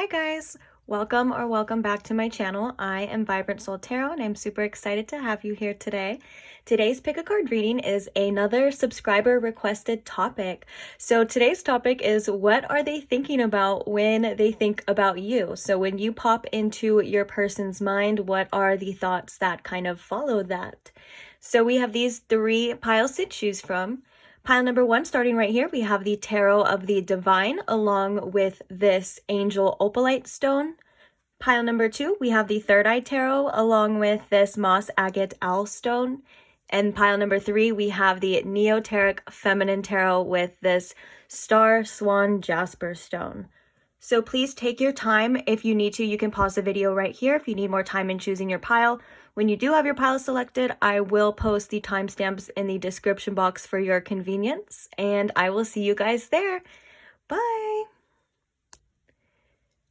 Hi guys, welcome back to my channel. I am VibrantSoulTarot and I'm super excited to have you here today. Today's pick a card reading is another subscriber requested topic. So today's topic is, what are they thinking about when they think about you? So when you pop into your person's mind, what are the thoughts that kind of follow that? So we have these three piles to choose from. Pile number one, starting right here, we have the Tarot of the Divine along with this Angel Opalite stone. Pile number two, we have the Third Eye Tarot along with this Moss Agate Owl stone. And pile number three, we have the Neoteric Feminine Tarot with this Star Swan Jasper stone. So please take your time. If you need to, you can pause the video right here if you need more time in choosing your pile. When you do have your pile selected, I will post the timestamps in the description box for your convenience, and I will see you guys there. Bye!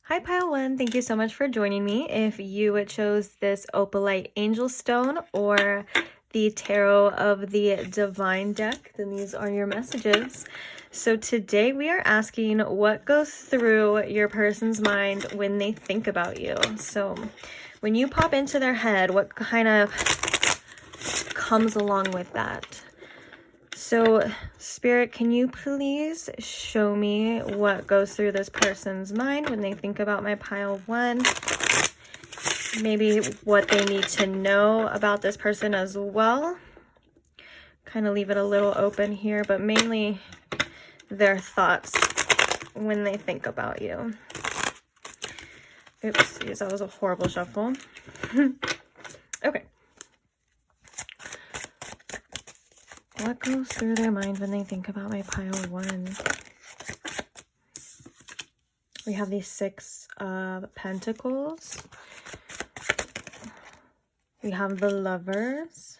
Hi pile one, thank you so much for joining me. If you chose this Opalite Angel Stone or the Tarot of the Divine deck, then these are your messages. So today we are asking what goes through your person's mind when they think about you. So when you pop into their head, what kind of comes along with that? So Spirit, can you please show me what goes through this person's mind when they think about my pile one? Maybe what they need to know about this person as well. Kind of leave it a little open here, but mainly their thoughts when they think about you. Oopsies, that was a horrible shuffle. Okay. What goes through their mind when they think about my pile one? We have the Six of Pentacles. We have the Lovers.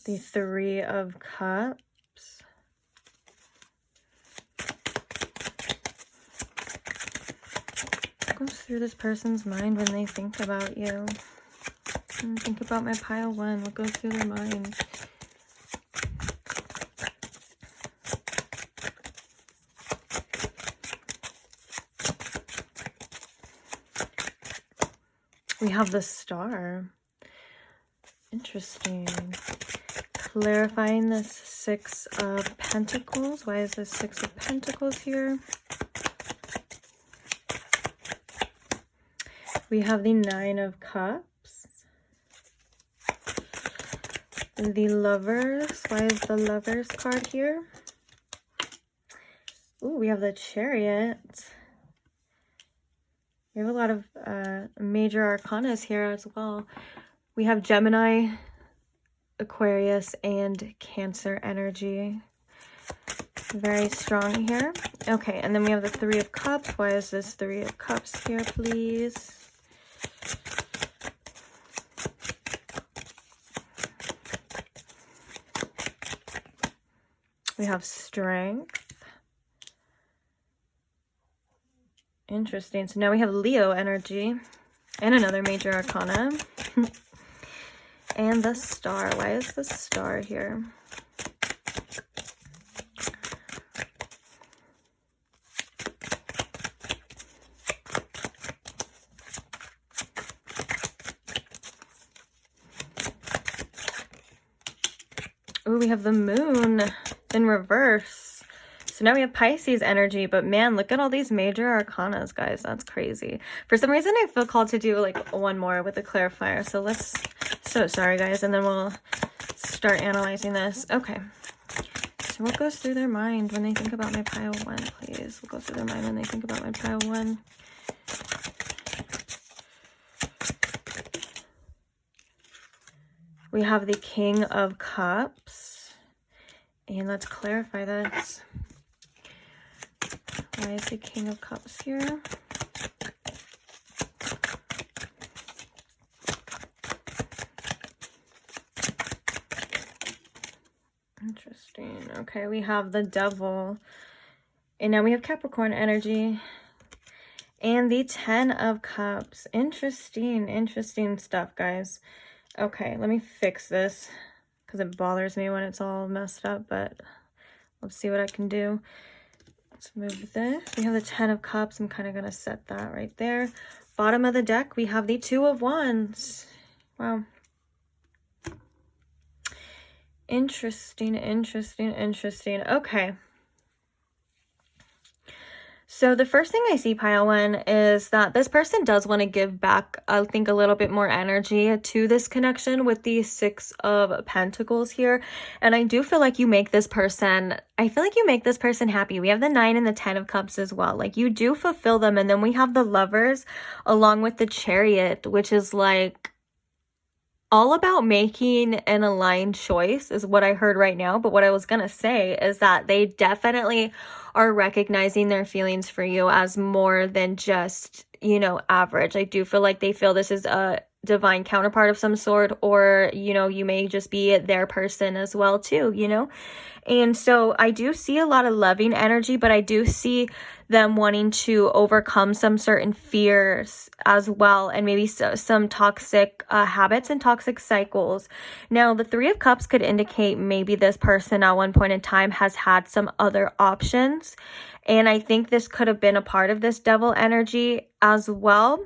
The Three of Cups. What goes through this person's mind when they think about you? Think about my pile one. What goes through their mind? We have the Star. Interesting. Clarifying this Six of Pentacles. Why is this Six of Pentacles here? We have the Nine of Cups. The Lovers. Why is the Lovers card here? Ooh, we have the Chariot. We have a lot of major arcanas here as well. We have Gemini, Aquarius, and Cancer energy. Very strong here. Okay, and then we have the Three of Cups. Why is this Three of Cups here, please? We have Strength. Interesting. So now we have Leo energy and another major arcana. And the Star. Why is the Star here? Oh, we have the Moon in reverse. So now we have Pisces energy, but man, look at all these major arcanas, guys. That's crazy. For some reason, I feel called to do like one more with the clarifier. So let's, so sorry guys, and then we'll start analyzing this. Okay. So what goes through their mind when they think about my pile one, please? What goes through their mind when they think about my pile one? We have the King of Cups. And let's clarify this. Why is the King of Cups here? Interesting. Okay, we have the Devil. And now we have Capricorn energy. And the Ten of Cups. Interesting, interesting stuff, guys. Okay, let me fix this because it bothers me when it's all messed up, but Let's see what I can do. Let's move this. We have the 10 of Cups. I'm kind of going to set that right there. Bottom of the deck, we have the 2 of Wands. Wow. Interesting, interesting, interesting. Okay. So the first thing I see, Pile One, is that this person does want to give back, I think, a little bit more energy to this connection with the 6 of Pentacles here. And I do feel like you make this person, I feel like you make this person happy. We have the 9 and the 10 of Cups as well. Like, you do fulfill them. And then we have the Lovers along with the Chariot, which is like all about making an aligned choice is what I heard right now. But what I was going to say is that they definitely are recognizing their feelings for you as more than just, you know, average. I do feel like they feel this is a divine counterpart of some sort, or, you know, you may just be their person as well too, you know? And so I do see a lot of loving energy, but I do see them wanting to overcome some certain fears as well, and maybe some toxic habits and toxic cycles. Now, the 3 of Cups could indicate maybe this person at one point in time has had some other options. And I think this could have been a part of this devil energy as well.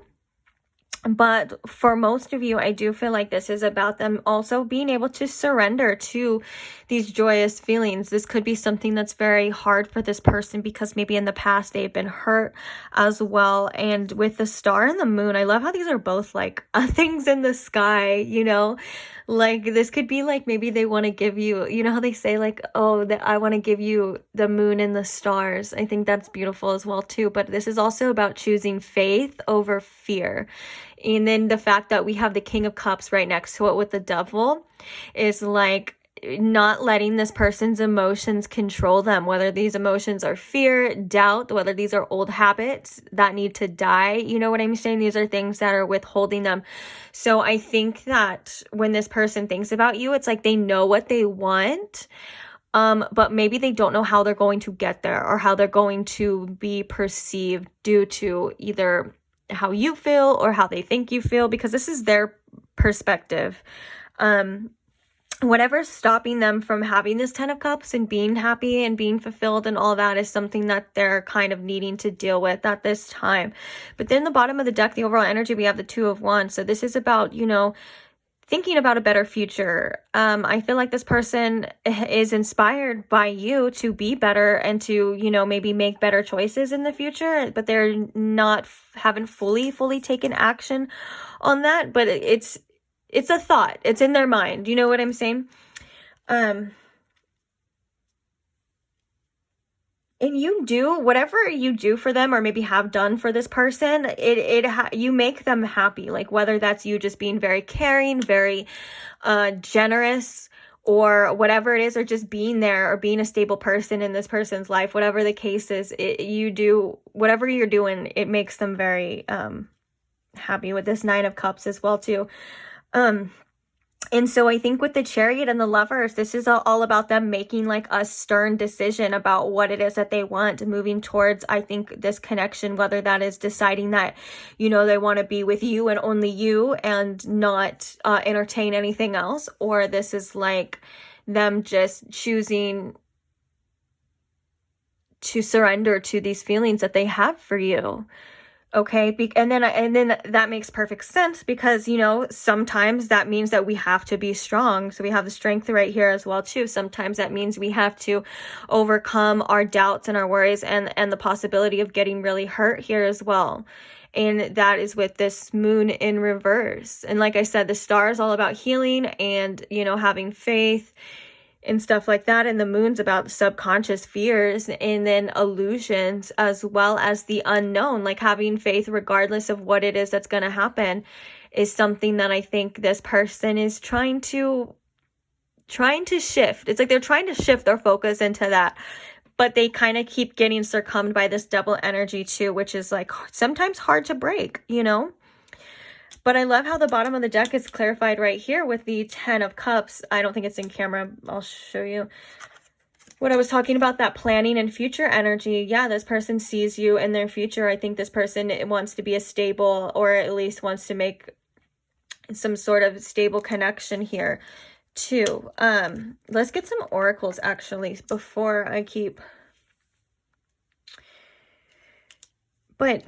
But for most of you, I do feel like this is about them also being able to surrender to these joyous feelings. This could be something that's very hard for this person because maybe in the past they've been hurt as well. And with the Star and the Moon, I love how these are both like things in the sky, you know? Like, this could be like, maybe they want to give you, you know how they say like, oh, that I want to give you the moon and the stars. I think that's beautiful as well too. But this is also about choosing faith over fear. And then the fact that we have the King of Cups right next to it with the Devil is like not letting this person's emotions control them, whether these emotions are fear, doubt, whether these are old habits that need to die. You know what I'm saying? These are things that are withholding them. So I think that when this person thinks about you, it's like they know what they want, but maybe they don't know how they're going to get there or how they're going to be perceived due to either how you feel or how they think you feel, because this is their perspective. Whatever's stopping them from having this 10 of Cups and being happy and being fulfilled and all that is something that they're kind of needing to deal with at this time. But then the bottom of the deck, the overall energy, we have the 2 of Wands. So this is about, you know, thinking about a better future. I feel like this person is inspired by you to be better and to, you know, maybe make better choices in the future, but they're haven't fully taken action on that. But it's a thought. It's in their mind. You know what I'm saying? And you do whatever you do for them or maybe have done for this person, you make them happy. Like, whether that's you just being very caring, very generous, or whatever it is, or just being there or being a stable person in this person's life, whatever the case is, you do whatever you're doing, it makes them very happy, with this 9 of Cups as well too. And so I think with the Chariot and the Lovers, this is all about them making like a stern decision about what it is that they want, moving towards, I think, this connection, whether that is deciding that, you know, they want to be with you and only you and not entertain anything else, or this is like them just choosing to surrender to these feelings that they have for you. Okay, and then that makes perfect sense, because, you know, sometimes that means that we have to be strong. So we have the Strength right here as well too. Sometimes that means we have to overcome our doubts and our worries and the possibility of getting really hurt here as well. And that is with this Moon in reverse. And like I said, the Star is all about healing and, you know, having faith and stuff like that. And the Moon's about subconscious fears and then illusions, as well as the unknown. Like, having faith regardless of what it is that's going to happen is something that I think this person is trying to shift. It's like they're trying to shift their focus into that, but they kind of keep getting succumbed by this double energy too, which is like sometimes hard to break, you know? But I love how the bottom of the deck is clarified right here with the 10 of Cups. I don't think it's in camera. I'll show you what I was talking about, that planning and future energy. Yeah, this person sees you in their future. I think this person wants to be a stable, or at least wants to make some sort of stable connection here too. Let's get some oracles actually before I keep. But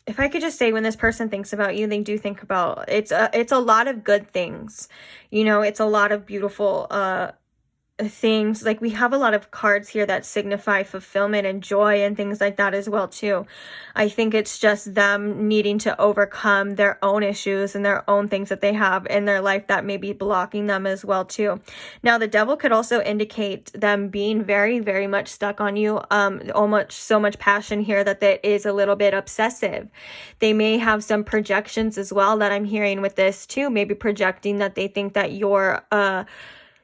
if I could just say, when this person thinks about you, they do think about, it's a lot of good things. You know, it's a lot of beautiful things. Like, we have a lot of cards here that signify fulfillment and joy and things like that as well too. I think it's just them needing to overcome their own issues and their own things that they have in their life that may be blocking them as well too. Now, the devil could also indicate them being very, very much stuck on you. Almost so much passion here that it is a little bit obsessive. They may have some projections as well that I'm hearing with this too. Maybe projecting that they think that you're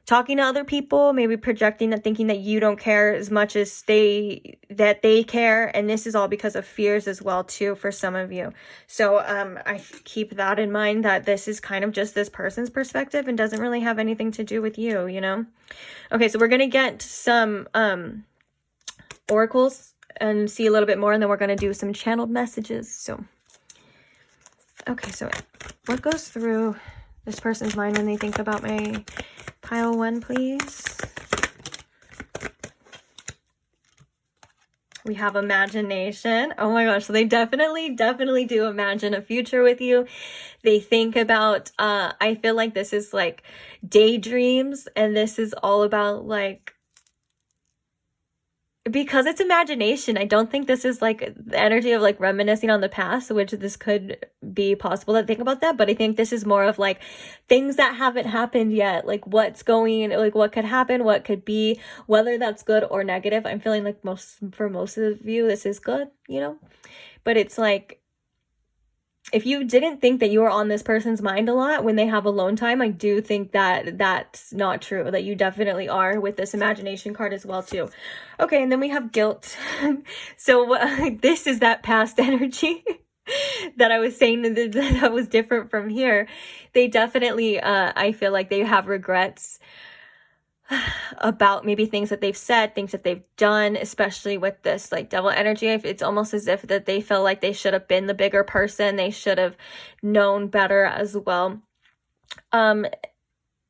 talking to other people, maybe projecting that, thinking that you don't care as much as they care. And this is all because of fears as well too for some of you. So I keep that in mind, that this is kind of just this person's perspective and doesn't really have anything to do with you, you know? Okay, so we're going to get some oracles and see a little bit more, and then we're going to do some channeled messages. So, okay, so what goes through this person's mind when they think about my pile one, please? We have imagination. Oh my gosh, so they definitely do imagine a future with you. They think about, I feel like this is like daydreams, and this is all about like, because it's imagination, I don't think this is like the energy of like reminiscing on the past, which this could be possible to think about that. But I think this is more of like things that haven't happened yet, like what's going, like what could happen, what could be, whether that's good or negative. I'm feeling like for most of you, this is good, you know, but it's like, if you didn't think that you were on this person's mind a lot when they have alone time, I do think that that's not true, that you definitely are with this imagination card as well too. Okay, and then we have guilt. So this is that past energy that I was saying that was different from here. They definitely, I feel like they have regrets about maybe things that they've said, things that they've done, especially with this like devil energy. It's almost as if that they feel like they should have been the bigger person. They should have known better as well.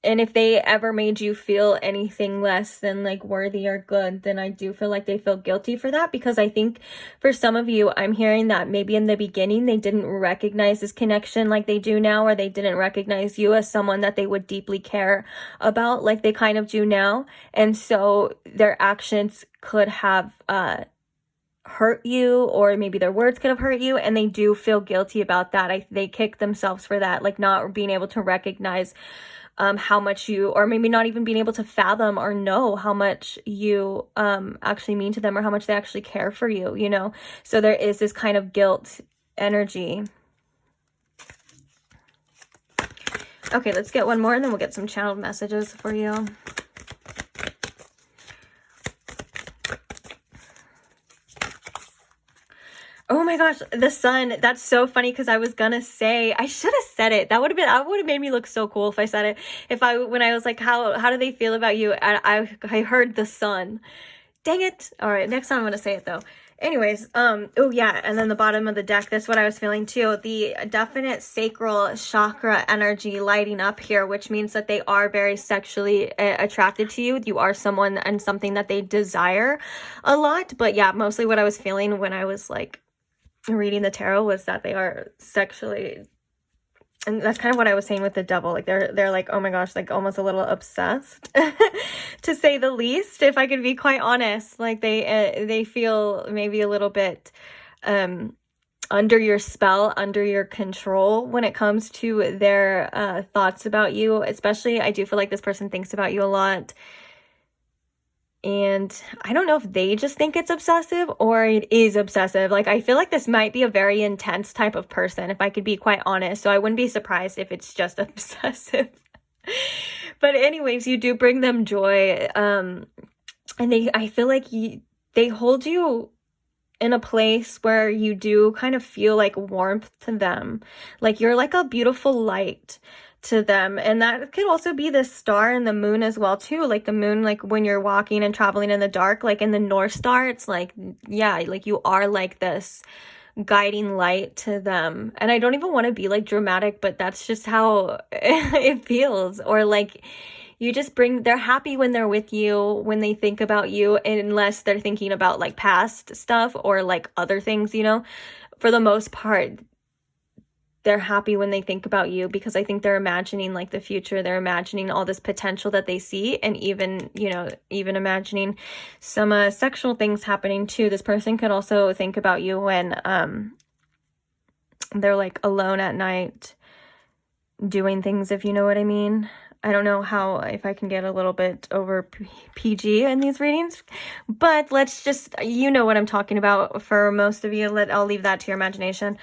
And if they ever made you feel anything less than like worthy or good, then I do feel like they feel guilty for that, because I think for some of you, I'm hearing that maybe in the beginning, they didn't recognize this connection like they do now, or they didn't recognize you as someone that they would deeply care about like they kind of do now. And so their actions could have, hurt you, or maybe their words could have hurt you, and they do feel guilty about that. They kick themselves for that, like not being able to recognize how much you, or maybe not even being able to fathom or know how much you actually mean to them, or how much they actually care for you, you know? So there is this kind of guilt energy. Okay, let's get one more, and then we'll get some channeled messages for you. Oh my gosh, the sun. That's so funny, because I was gonna say, I should have said it. That would have made me look so cool if I said it. When I was like, how do they feel about you? I heard the sun. Dang it. All right, next time I'm gonna say it though. Anyways, oh yeah, and then the bottom of the deck, that's what I was feeling too. The definite sacral chakra energy lighting up here, which means that they are very sexually attracted to you. You are someone and something that they desire a lot. But yeah, mostly what I was feeling when I was like reading the tarot was that they are sexually, and that's kind of what I was saying with the devil, like they're like, oh my gosh, like almost a little obsessed to say the least, if I could be quite honest. Like they feel maybe a little bit under your spell, under your control when it comes to their thoughts about you. Especially, I do feel like this person thinks about you a lot. And I don't know if they just think it's obsessive or it is obsessive. Like, I feel like this might be a very intense type of person, if I could be quite honest. So I wouldn't be surprised if it's just obsessive. But anyways, you do bring them joy. And I feel like they hold you in a place where you do kind of feel like warmth to them. Like you're like a beautiful light to them. And that could also be the star and the moon as well too. Like the moon, like when you're walking and traveling in the dark, like in the North Star, it's like, yeah, like you are like this guiding light to them. And I don't even want to be like dramatic, but that's just how it feels. Or like you just they're happy when they're with you, when they think about you, unless they're thinking about like past stuff or like other things, you know. For the most part, they're happy when they think about you, because I think they're imagining like the future. They're imagining all this potential that they see, and even, you know, even imagining some sexual things happening too. This person could also think about you when they're like alone at night doing things, if you know what I mean. I don't know if I can get a little bit over PG in these readings, but let's just, you know what I'm talking about. For most of you, I'll leave that to your imagination.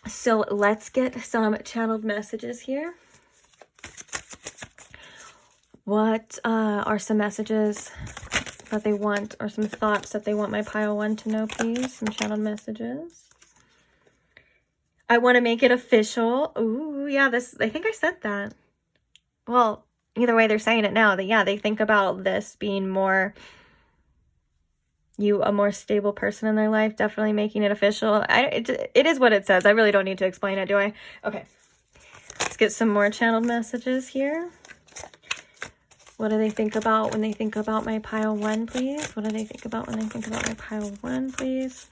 So let's get some channeled messages here. What are some messages that they want, or some thoughts that they want my pile one to know, please? Some channeled messages. I want to make it official. Ooh, yeah, I think I said that. Well, either way, they're saying it now. That, yeah, they think about this being more, a more stable person in their life, definitely making it official. It is what it says. I really don't need to explain it, do I? Okay. Let's get some more channeled messages here. What do they think about when they think about my pile one, please? What do they think about when they think about my pile one, please?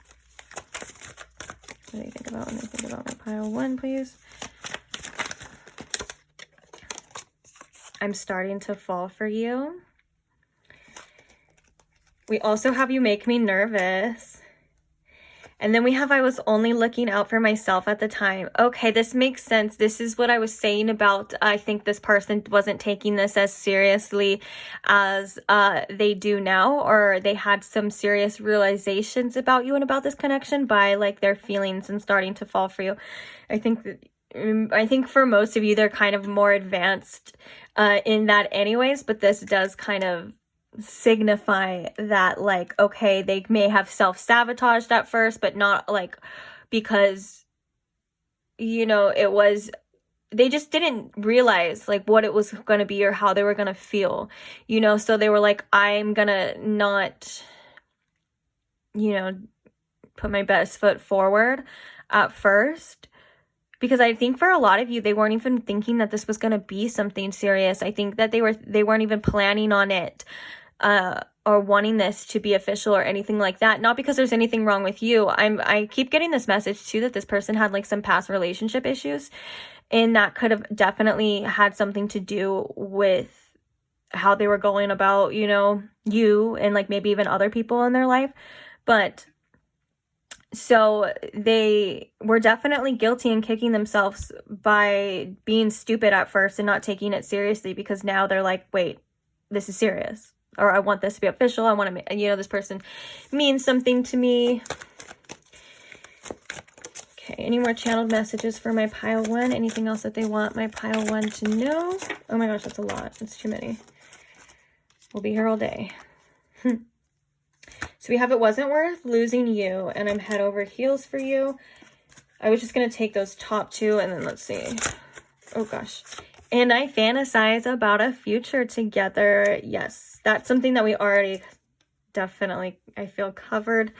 What do they think about when they think about my pile one, please? I'm starting to fall for you. We also have you make me nervous. And then we have I was only looking out for myself at the time. Okay, this makes sense. This is what I was saying about, I think this person wasn't taking this as seriously as they do now, or they had some serious realizations about you and about this connection by like their feelings and starting to fall for you. I think for most of you, they're kind of more advanced in that anyways, but this does kind of signify that, like, okay, they may have self-sabotaged at first, but not like because, you know, they just didn't realize like what it was going to be or how they were going to feel, you know. So they were like, I'm gonna not, you know, put my best foot forward at first. Because I think for a lot of you, they weren't even thinking that this was going to be something serious. I think that they weren't even planning on it or wanting this to be official or anything like that. Not because there's anything wrong with you. I keep getting this message too that this person had like some past relationship issues, and that could have definitely had something to do with how they were going about, you know, you and like maybe even other people in their life. But so they were definitely guilty and kicking themselves by being stupid at first and not taking it seriously, because now they're like, wait, this is serious, or I want this to be official. I want to, you know, this person means something to me. Okay, any more channeled messages for my pile one? Anything else that they want my pile one to know? Oh my gosh, that's a lot. That's too many. We'll be here all day. So we have it wasn't worth losing you, and I'm head over heels for you. I was just going to take those top two, and then let's see. Oh gosh. And I fantasize about a future together. Yes, that's something that we already definitely, I feel, covered.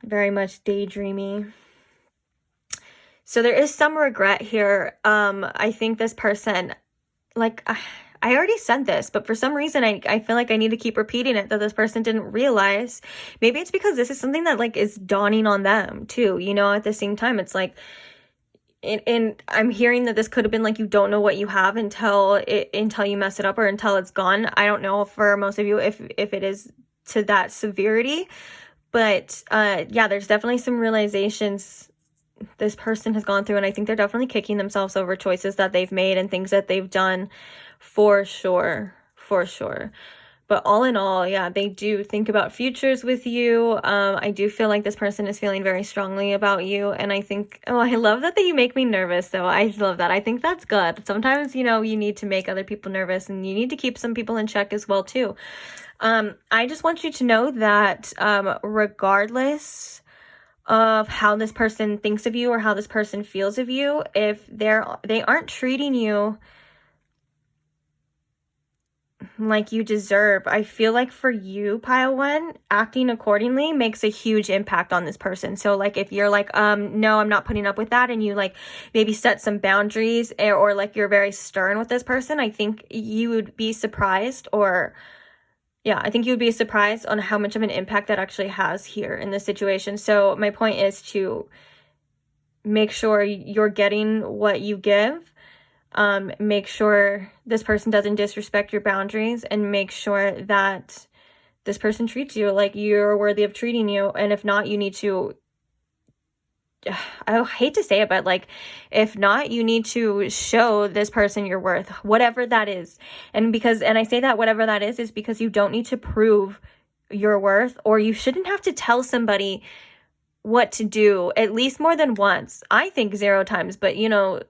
Very much daydreamy. So there is some regret here. I think this person, like, I already said this, but for some reason, I feel like I need to keep repeating it, that this person didn't realize. Maybe it's because this is something that like is dawning on them too, you know. At the same time, it's like, and I'm hearing that this could have been like, you don't know what you have until you mess it up, or until it's gone. I don't know for most of you if it is to that severity, but yeah, there's definitely some realizations this person has gone through, and I think they're definitely kicking themselves over choices that they've made and things that they've done. For sure. But all in all, yeah, they do think about futures with you. I do feel like this person is feeling very strongly about you. And I think, oh, I love that you make me nervous, though. I love that. I think that's good. Sometimes, you know, you need to make other people nervous, and you need to keep some people in check as well, too. I just want you to know that regardless of how this person thinks of you or how this person feels of you, if they aren't treating you like you deserve. I feel like for you, pile one, acting accordingly makes a huge impact on this person. So like if you're like, no, I'm not putting up with that, and you like maybe set some boundaries, or like you're very stern with this person, I think you would be surprised, or yeah, I think you would be surprised on how much of an impact that actually has here in this situation. So my point is to make sure you're getting what you give. Make sure this person doesn't disrespect your boundaries, and make sure that this person treats you like you're worthy of treating you. And if not, you need to, I hate to say it, but like, if not, you need to show this person your worth, whatever that is. And I say that whatever that is because you don't need to prove your worth, or you shouldn't have to tell somebody what to do at least more than once. I think 0 times, but you know,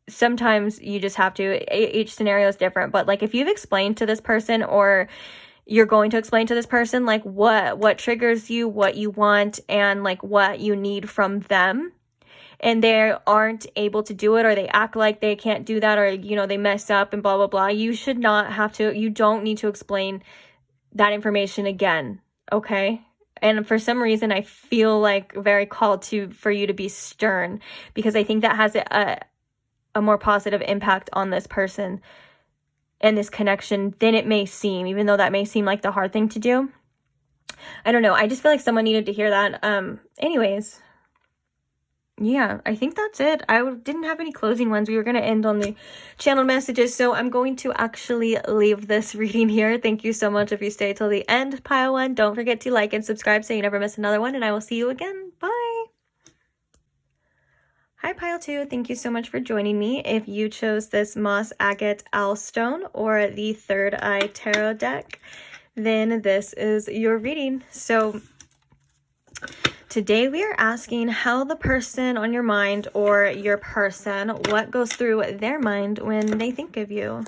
sometimes you just have to. Each scenario is different. But like if you've explained to this person, or you're going to explain to this person like what triggers you, what you want, and like what you need from them, and they aren't able to do it, or they act like they can't do that, or you know, they mess up and blah blah blah, you should not have to. You don't need to explain that information again, okay? And for some reason I feel like very called for you to be stern, because I think that has a more positive impact on this person and this connection than it may seem, even though that may seem like the hard thing to do. I don't know. I just feel like someone needed to hear that. Anyways, yeah, I think that's it. I didn't have any closing ones. We were going to end on the channel messages, so I'm going to actually leave this reading here. Thank you so much if you stay till the end, pile one. Don't forget to like and subscribe so you never miss another one, and I will see you again. Bye! Hi pile 2, thank you so much for joining me. If you chose this Moss Agate Owl Stone or the Third Eye Tarot deck, then this is your reading. So today we are asking how the person on your mind, or your person, what goes through their mind when they think of you.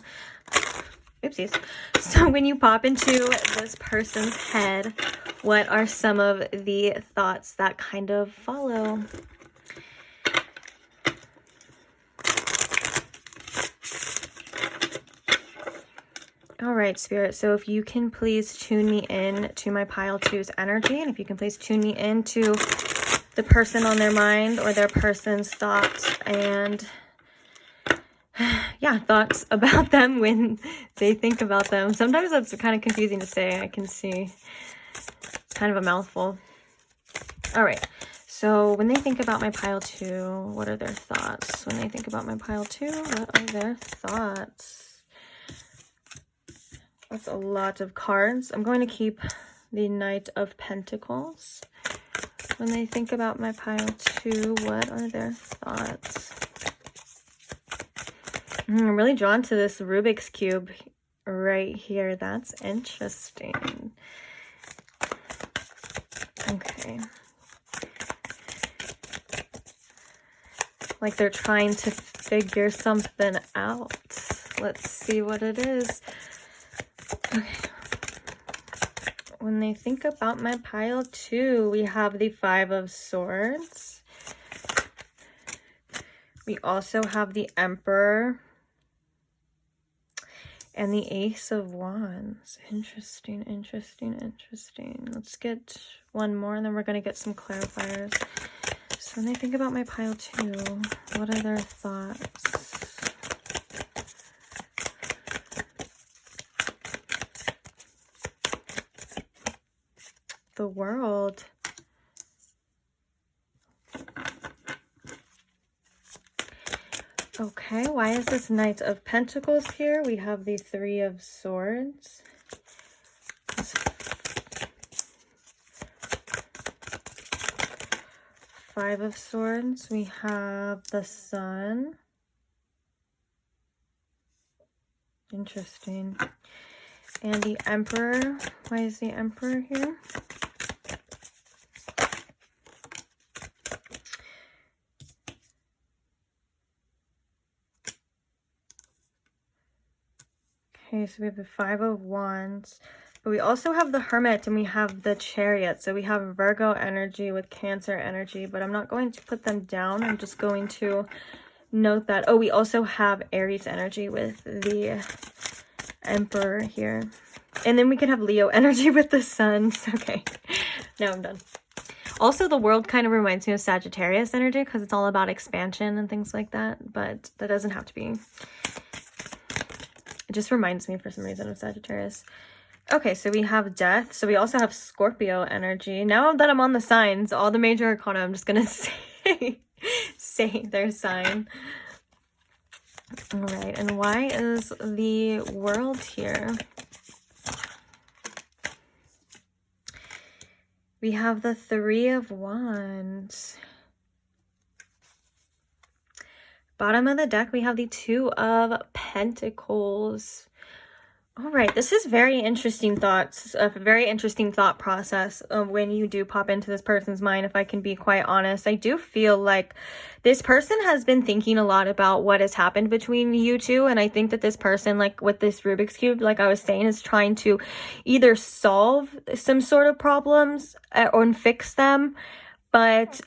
Oopsies. So when you pop into this person's head, what are some of the thoughts that kind of follow? All right, Spirit. So if you can please tune me in to my pile 2's energy, and if you can please tune me into the person on their mind, or their person's thoughts, and yeah, thoughts about them when they think about them. Sometimes that's kind of confusing to say. I can see it's kind of a mouthful. All right. So when they think about my pile 2, what are their thoughts? When they think about my pile 2, what are their thoughts? That's a lot of cards. I'm going to keep the Knight of Pentacles. When they think about my pile 2, what are their thoughts? I'm really drawn to this Rubik's Cube right here. That's interesting. Okay. Like they're trying to figure something out. Let's see what it is. Okay. When they think about my pile 2, we have the 5 of Swords. We also have the Emperor and the Ace of Wands. Interesting, interesting, interesting. Let's get one more, and then we're going to get some clarifiers. So when they think about my pile 2, what are their thoughts? The World. Okay, why is this Knight of Pentacles here? We have the 3 of Swords. Five of Swords. We have the Sun. Interesting. And the Emperor. Why is the Emperor here? Okay, so we have the 5 of Wands, but we also have the Hermit, and we have the Chariot. So we have Virgo energy with Cancer energy, but I'm not going to put them down. I'm just going to note that. Oh, we also have Aries energy with the Emperor here. And then we could have Leo energy with the Sun. Okay, now I'm done. Also, the World kind of reminds me of Sagittarius energy because it's all about expansion and things like that. But that doesn't have to be. It just reminds me for some reason of Sagittarius. Okay, so we have Death. So we also have Scorpio energy. Now that I'm on the signs, all the major arcana, I'm just going to say their sign. All right, and why is the World here? We have the Three of Wands. Bottom of the deck, we have the Two of Pentacles. All right, this is very interesting thoughts, a very interesting thought process of when you do pop into this person's mind, if I can be quite honest. I do feel like this person has been thinking a lot about what has happened between you two, and I think that this person, like with this Rubik's Cube, like I was saying, is trying to either solve some sort of problems or fix them, but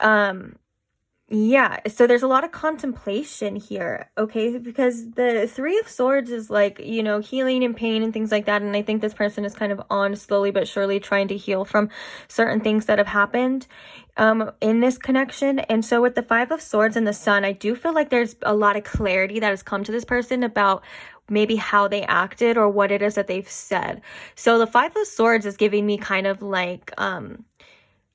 yeah, so there's a lot of contemplation here, okay? Because the Three of Swords is like, you know, healing and pain and things like that. And I think this person is kind of on slowly but surely trying to heal from certain things that have happened in this connection. And so with the Five of Swords and the Sun, I do feel like there's a lot of clarity that has come to this person about maybe how they acted or what it is that they've said. So the Five of Swords is giving me kind of like,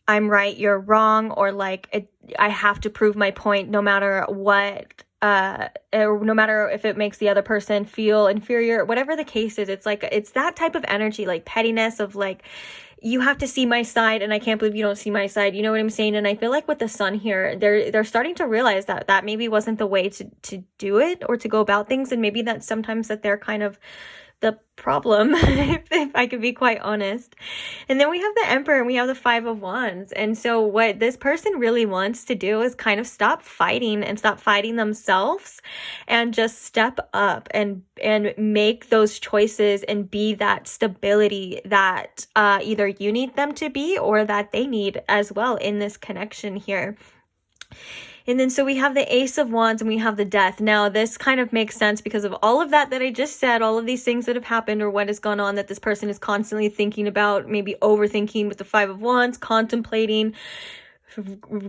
I'm right, you're wrong, or like I have to prove my point no matter what, or no matter if it makes the other person feel inferior, whatever the case is. It's like, it's that type of energy, like pettiness of like, you have to see my side and I can't believe you don't see my side. You know what I'm saying? And I feel like with the Sun here, they're starting to realize that that maybe wasn't the way to do it or to go about things. And maybe that sometimes that they're kind of the problem, if I could be quite honest. And then we have the Emperor and we have the Five of Wands. And so what this person really wants to do is kind of stop fighting and stop fighting themselves and just step up and make those choices and be that stability that either you need them to be or that they need as well in this connection here. And then so we have the Ace of Wands and we have the Death. Now this kind of makes sense because of all of that I just said, all of these things that have happened or what has gone on that this person is constantly thinking about, maybe overthinking with the Five of Wands, contemplating,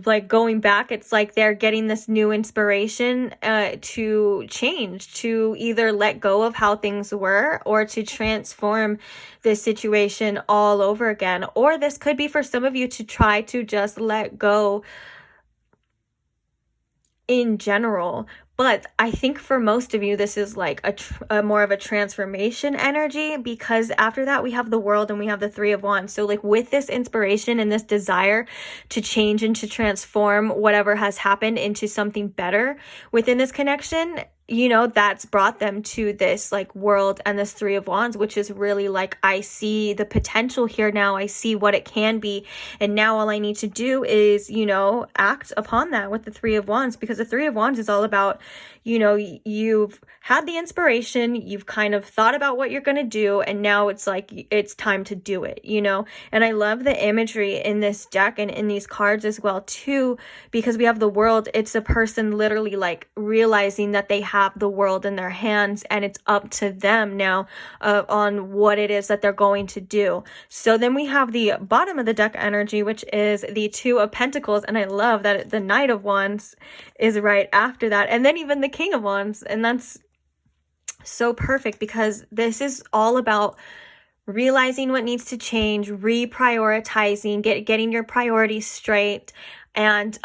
like going back. It's like they're getting this new inspiration to change, to either let go of how things were or to transform this situation all over again. Or this could be for some of you to try to just let go in general. But I think for most of you, this is like a more of a transformation energy, because after that we have the World and we have the Three of Wands. So like with this inspiration and this desire to change and to transform whatever has happened into something better within this connection, you know, that's brought them to this like World and this Three of Wands, which is really like, I see the potential here now. I see what it can be. And now all I need to do is, you know, act upon that with the Three of Wands, because the Three of Wands is all about, you know, you've had the inspiration, you've kind of thought about what you're going to do, and now it's like, it's time to do it, you know? And I love the imagery in this deck and in these cards as well too, because we have the World. It's a person literally like realizing that they have the world in their hands and it's up to them now on what it is that they're going to do. So then we have the bottom of the deck energy, which is the Two of Pentacles, and I love that the Knight of Wands is right after that, and then even the King of Wands. And that's so perfect because this is all about realizing what needs to change, reprioritizing, getting your priorities straight, and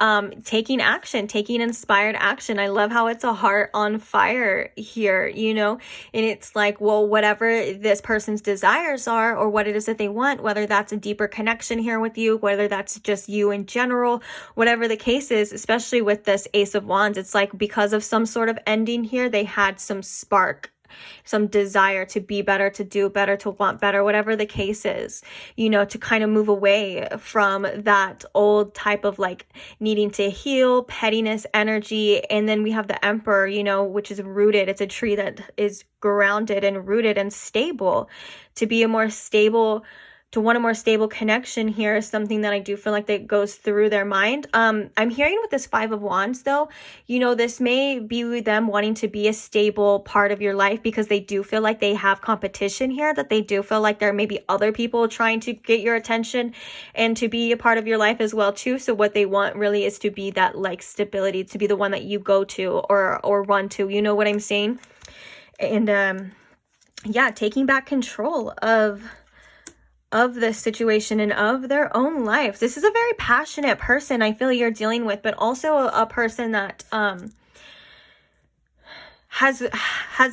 taking action, taking inspired action. I love how it's a heart on fire here, you know, and it's like, well, whatever this person's desires are or what it is that they want, whether that's a deeper connection here with you, whether that's just you in general, whatever the case is, especially with this Ace of Wands, it's like because of some sort of ending here, they had some spark, some desire to be better, to do better, to want better, whatever the case is, you know, to kind of move away from that old type of like needing to heal, pettiness energy. And then we have the Emperor, you know, which is rooted. It's a tree that is grounded and rooted and stable, to be a more stable to want a more stable connection here is something that I do feel like that goes through their mind. I'm hearing with this Five of Wands though, you know, this may be them wanting to be a stable part of your life because they do feel like they have competition here, that they do feel like there may be other people trying to get your attention and to be a part of your life as well too. So what they want really is to be that like stability, to be the one that you go to or run to, you know what I'm saying? And yeah, taking back control of this situation and of their own lives. This is a very passionate person I feel you're dealing with, but also a person that has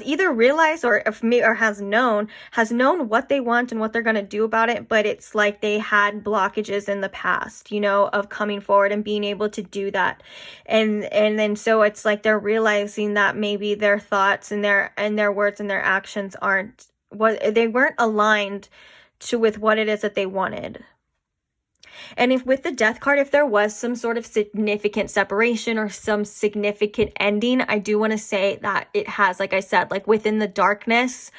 either realized or has known what they want and what they're going to do about it, but it's like they had blockages in the past, you know, of coming forward and being able to do that. And then so it's like they're realizing that maybe their thoughts and their words and their actions they weren't aligned with what it is that they wanted. And if with the Death card, if there was some sort of significant separation or some significant ending, I do want to say that it has, like I said, like within the darkness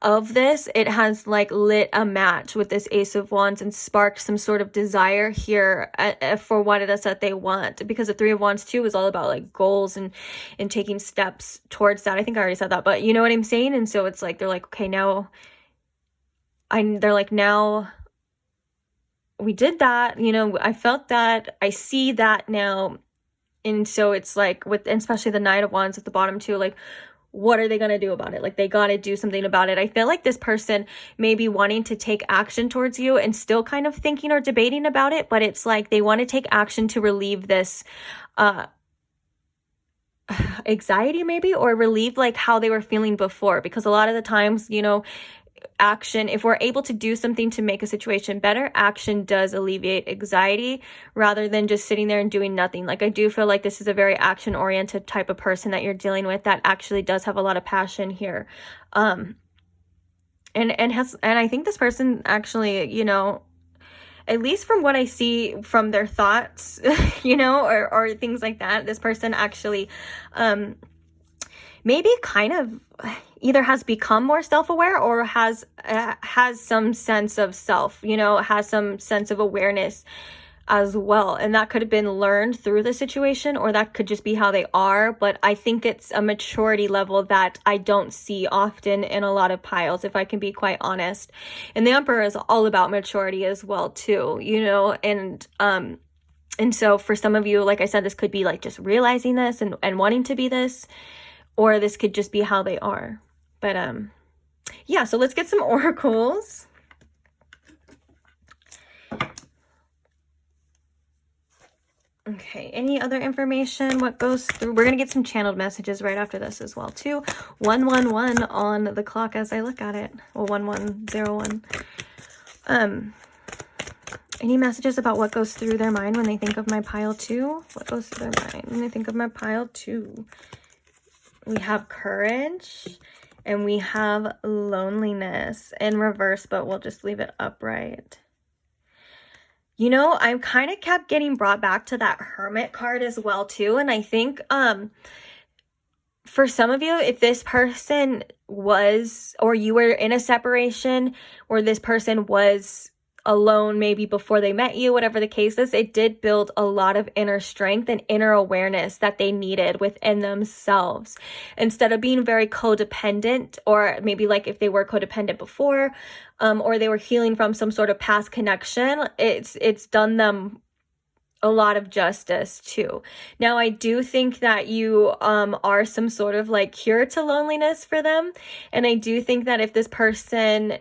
of this, it has like lit a match with this Ace of Wands and sparked some sort of desire here for what it is that they want. Because the Three of Wands too is all about like goals and taking steps towards that. I think I already said that, but you know what I'm saying? And so it's like, they're like, okay, now we did that, you know, I felt that, I see that now. And so it's like especially the Knight of Wands at the bottom too, like, what are they going to do about it? Like, they got to do something about it. I feel like this person may be wanting to take action towards you and still kind of thinking or debating about it, but it's like they want to take action to relieve this, anxiety maybe, or relieve like how they were feeling before. Because a lot of the times, you know, action, if we're able to do something to make a situation better, action does alleviate anxiety rather than just sitting there and doing nothing. Like, I do feel like this is a very action oriented type of person that you're dealing with that actually does have a lot of passion here. And I think this person actually, you know, at least from what I see from their thoughts, you know, or things like that, this person actually maybe kind of either has become more self-aware or has some sense of self, you know, has some sense of awareness as well. And that could have been learned through the situation, or that could just be how they are. But I think it's a maturity level that I don't see often in a lot of piles, if I can be quite honest. And the Emperor is all about maturity as well too, you know, and so for some of you, like I said, this could be like just realizing this and wanting to be this, or this could just be how they are. But yeah, so let's get some oracles. Okay, any other information? What goes through? We're going to get some channeled messages right after this as well, too. 111 on the clock as I look at it. Well, 1101. Any messages about what goes through their mind when they think of my pile 2? What goes through their mind when they think of my pile 2? We have courage. And we have loneliness in reverse, but we'll just leave it upright. You know, I kind of kept getting brought back to that Hermit card as well, too. And I think for some of you, if this person was, or you were in a separation, or this person was alone maybe before they met you, whatever the case is, it did build a lot of inner strength and inner awareness that they needed within themselves. Instead of being very codependent, or maybe like if they were codependent before, or they were healing from some sort of past connection, it's done them a lot of justice too. Now, I do think that you are some sort of like cure to loneliness for them. And I do think that if this person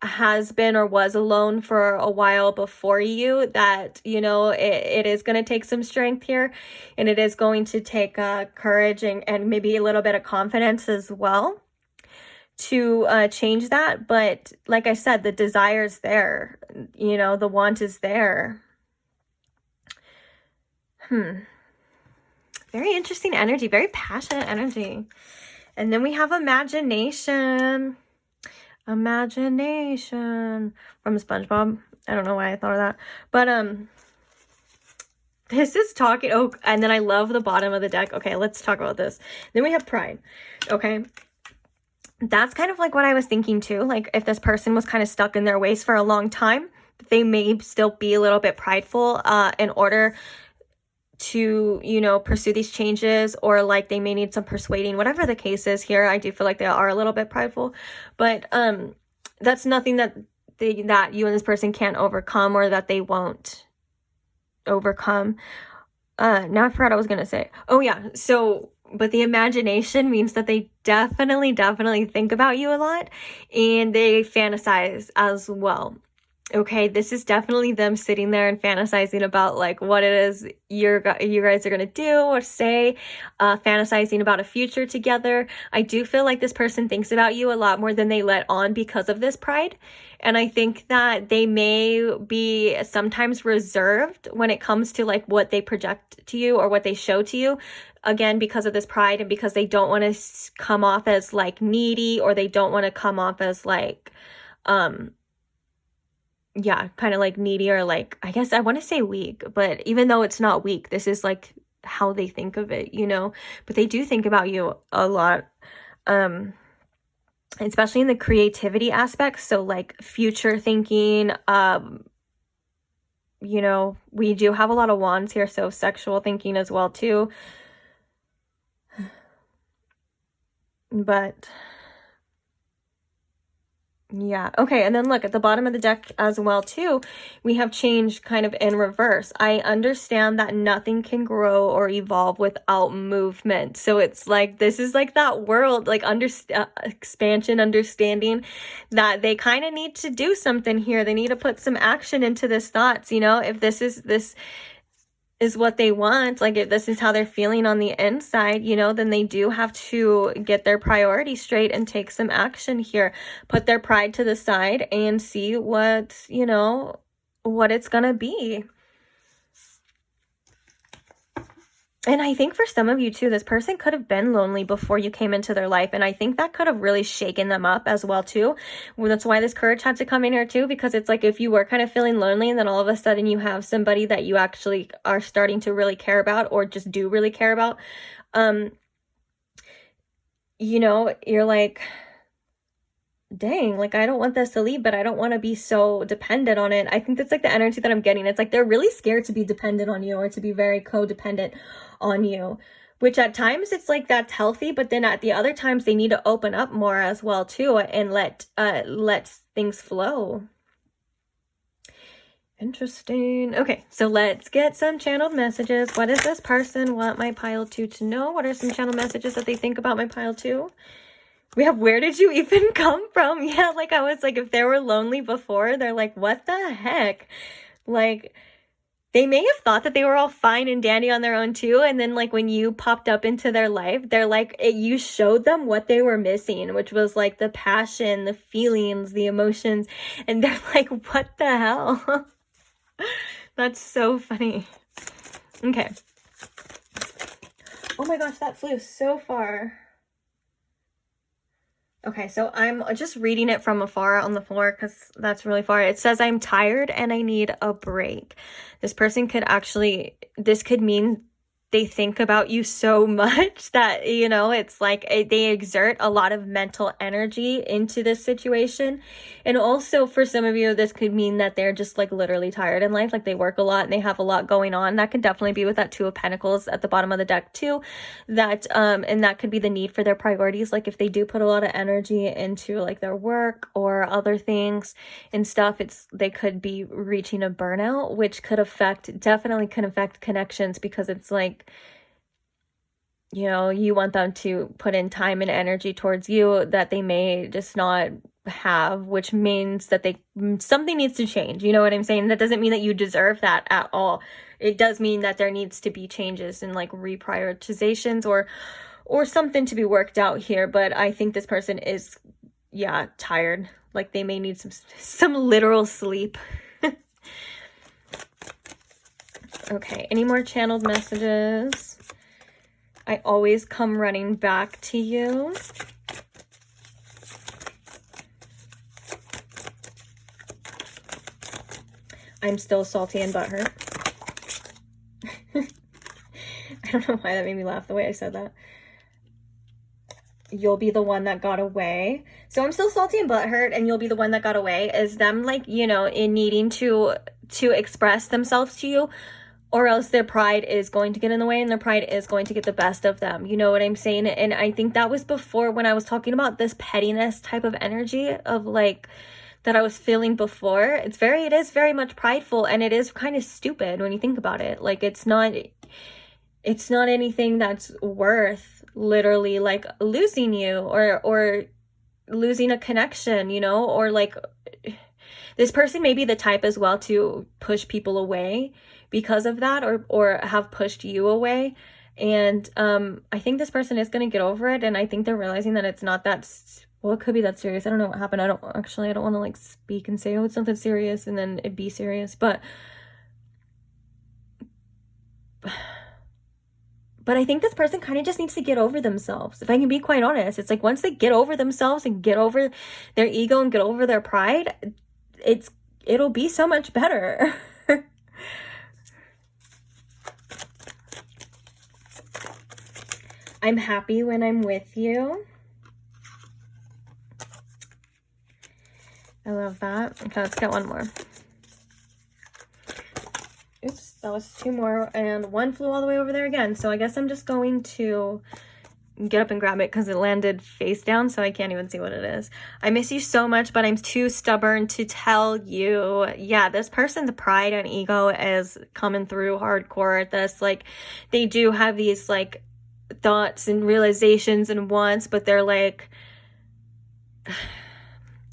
has been or was alone for a while before you, that, you know, it is going to take some strength here, and it is going to take courage and maybe a little bit of confidence as well to change that. But like I said, the desire's there, you know, the want is there. Very interesting energy, very passionate energy. And then we have imagination. Imagination from SpongeBob. I don't know why I thought of that. But this is talking. Oh, and then I love the bottom of the deck. Okay, let's talk about this. Then we have pride. Okay. That's kind of like what I was thinking too. Like if this person was kind of stuck in their ways for a long time, they may still be a little bit prideful in order to, you know, pursue these changes, or like they may need some persuading, whatever the case is here. I do feel like they are a little bit prideful, but that's nothing that that you and this person can't overcome, or that they won't overcome. Now I forgot what I was gonna say. Oh yeah, so but the imagination means that they definitely think about you a lot, and they fantasize as well. Okay, this is definitely them sitting there and fantasizing about like what it is you guys are gonna do or say, fantasizing about a future together. I do feel like this person thinks about you a lot more than they let on because of this pride. And I think that they may be sometimes reserved when it comes to like what they project to you or what they show to you. Again, because of this pride, and because they don't want to come off as like needy, or they don't want to come off as like, yeah, kind of like needy, or like, I guess I want to say weak, but even though it's not weak, this is like how they think of it, you know, but they do think about you a lot, especially in the creativity aspects. So like future thinking, you know, we do have a lot of wands here, so sexual thinking as well too. But yeah, okay, and then look at the bottom of the deck as well too, we have change kind of in reverse. I understand that nothing can grow or evolve without movement. So it's like, this is like that world, like expansion, understanding that they kind of need to do something here. They need to put some action into this thoughts, you know, if this is what they want, like if this is how they're feeling on the inside, you know, then they do have to get their priorities straight and take some action here. Put their pride to the side and see what, you know, what it's gonna be. And I think for some of you too, this person could have been lonely before you came into their life. And I think that could have really shaken them up as well too. Well, that's why this courage had to come in here too, because it's like if you were kind of feeling lonely and then all of a sudden you have somebody that you actually are starting to really care about, or just do really care about, you know, you're like, dang, like I don't want this to leave, but I don't want to be so dependent on it. I think that's like the energy that I'm getting. It's like they're really scared to be dependent on you, or to be very codependent on you, which at times it's like that's healthy, but then at the other times they need to open up more as well too, and let things flow. Interesting. Okay, so let's get some channeled messages. What does this person want my pile 2 to know? What are some channeled messages that they think about my pile 2? We have, where did you even come from? Yeah, like I was like, if they were lonely before, they're like, what the heck? Like, they may have thought that they were all fine and dandy on their own too. And then like when you popped up into their life, they're like, you showed them what they were missing, which was like the passion, the feelings, the emotions. And they're like, what the hell? That's so funny. Okay. Oh my gosh, that flew so far. Okay, so I'm just reading it from afar on the floor because that's really far. It says, I'm tired and I need a break. This person could actually, this could mean they think about you so much that, you know, it's like they exert a lot of mental energy into this situation. And also for some of you, this could mean that they're just like literally tired in life, like they work a lot and they have a lot going on. That could definitely be with that 2 of Pentacles at the bottom of the deck too. That and that could be the need for their priorities. Like if they do put a lot of energy into like their work or other things and stuff, they could be reaching a burnout, which could definitely can affect connections, because it's like, you know, you want them to put in time and energy towards you that they may just not have, which means that something needs to change. You know what I'm saying? That doesn't mean that you deserve that at all. It does mean that there needs to be changes and like reprioritizations or something to be worked out here. But I think this person is, yeah, tired. Like they may need some literal sleep. Okay, any more channeled messages? I always come running back to you. I'm still salty and butthurt. I don't know why that made me laugh the way I said that. you'll be the one that got away. So I'm still salty and butthurt, and you'll be the one that got away, is them, like, you know, in needing to express themselves to you, or else their pride is going to get in the way, and their pride is going to get the best of them. You know what I'm saying? And I think that was before, when I was talking about this pettiness type of energy of, like, that I was feeling before. It is very much prideful, and it is kind of stupid when you think about it. Like, it's not anything that's worth literally, like, losing you or losing a connection, you know, or like, this person may be the type as well to push people away because of that, or have pushed you away. And I think this person is going to get over it, and I think they're realizing that it's not that well, it could be that serious. I don't know what happened. I don't want to, like, speak and say, oh, it's something serious, and then it be serious, but I think this person kind of just needs to get over themselves. If I can be quite honest, it's like, once they get over themselves and get over their ego and get over their pride, it'll be so much better. I'm happy when I'm with you. I love that. Okay, let's get one more. Oops, that was 2 more, and 1 flew all the way over there again. So I guess I'm just going to get up and grab it because it landed face down, so I can't even see what it is. I miss you so much, but I'm too stubborn to tell you. Yeah, this person's pride and ego is coming through hardcore at this. Like, they do have these, like, thoughts and realizations and wants, but they're like,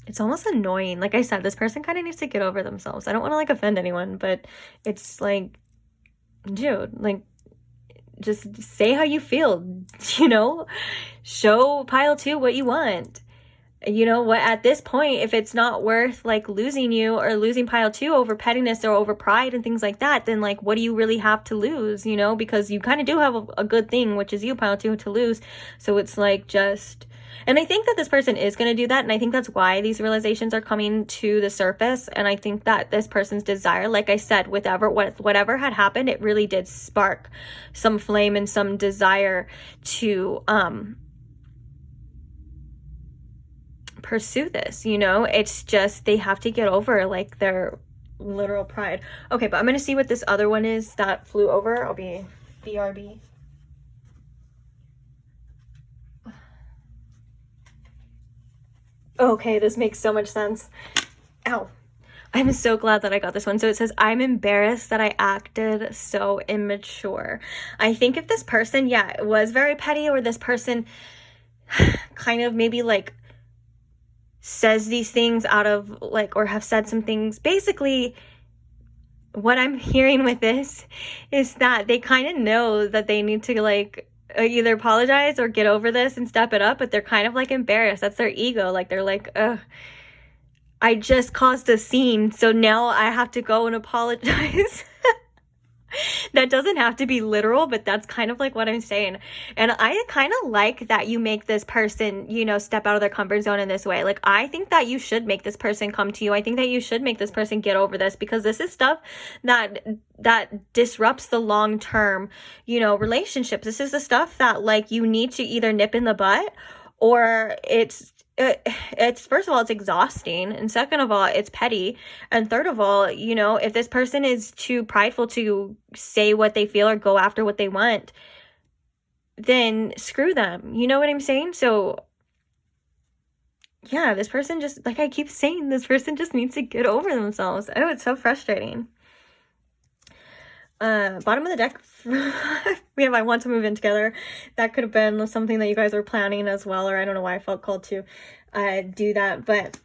it's almost annoying. Like I said, this person kind of needs to get over themselves. I don't want to, like, offend anyone, but it's like, dude, like, just say how you feel, you know? Show pile 2 what you want. You know what, at this point, if it's not worth, like, losing you or losing pile 2 over pettiness or over pride and things like that, then, like, what do you really have to lose, you know? Because you kind of do have a good thing, which is you, pile 2, to lose. So it's like, just... And I think that this person is going to do that, and I think that's why these realizations are coming to the surface. And I think that this person's desire, like I said, whatever had happened, it really did spark some flame and some desire to pursue this, you know? It's just, they have to get over, like, their literal pride. Okay, but I'm going to see what this other one is that flew over. I'll be BRB. Okay, this makes so much sense. Ow. I'm so glad that I got this one. So it says, I'm embarrassed that I acted so immature. I think if this person, yeah, was very petty, or this person kind of maybe, like, says these things out of, like, or have said some things, basically what I'm hearing with this is that they kind of know that they need to, like, either apologize or get over this and step it up, but they're kind of, like, embarrassed. That's their ego. Like, they're like, ugh, I just caused a scene, so now I have to go and apologize. That doesn't have to be literal, but that's kind of like what I'm saying. And I kind of like that you make this person, you know, step out of their comfort zone in this way. Like, I think that you should make this person come to you. I think that you should make this person get over this, because this is stuff that disrupts the long-term, you know, relationships. This is the stuff that, like, you need to either nip in the butt, or it's first of all, it's exhausting, and second of all, it's petty, and third of all, you know, if this person is too prideful to say what they feel or go after what they want, then screw them. You know what I'm saying? So yeah, this person just, like I keep saying, this person just needs to get over themselves. Oh, it's so frustrating. Bottom of the deck, we have I want to move in together. That could have been something that you guys were planning as well, or I don't know why I felt called to do that, but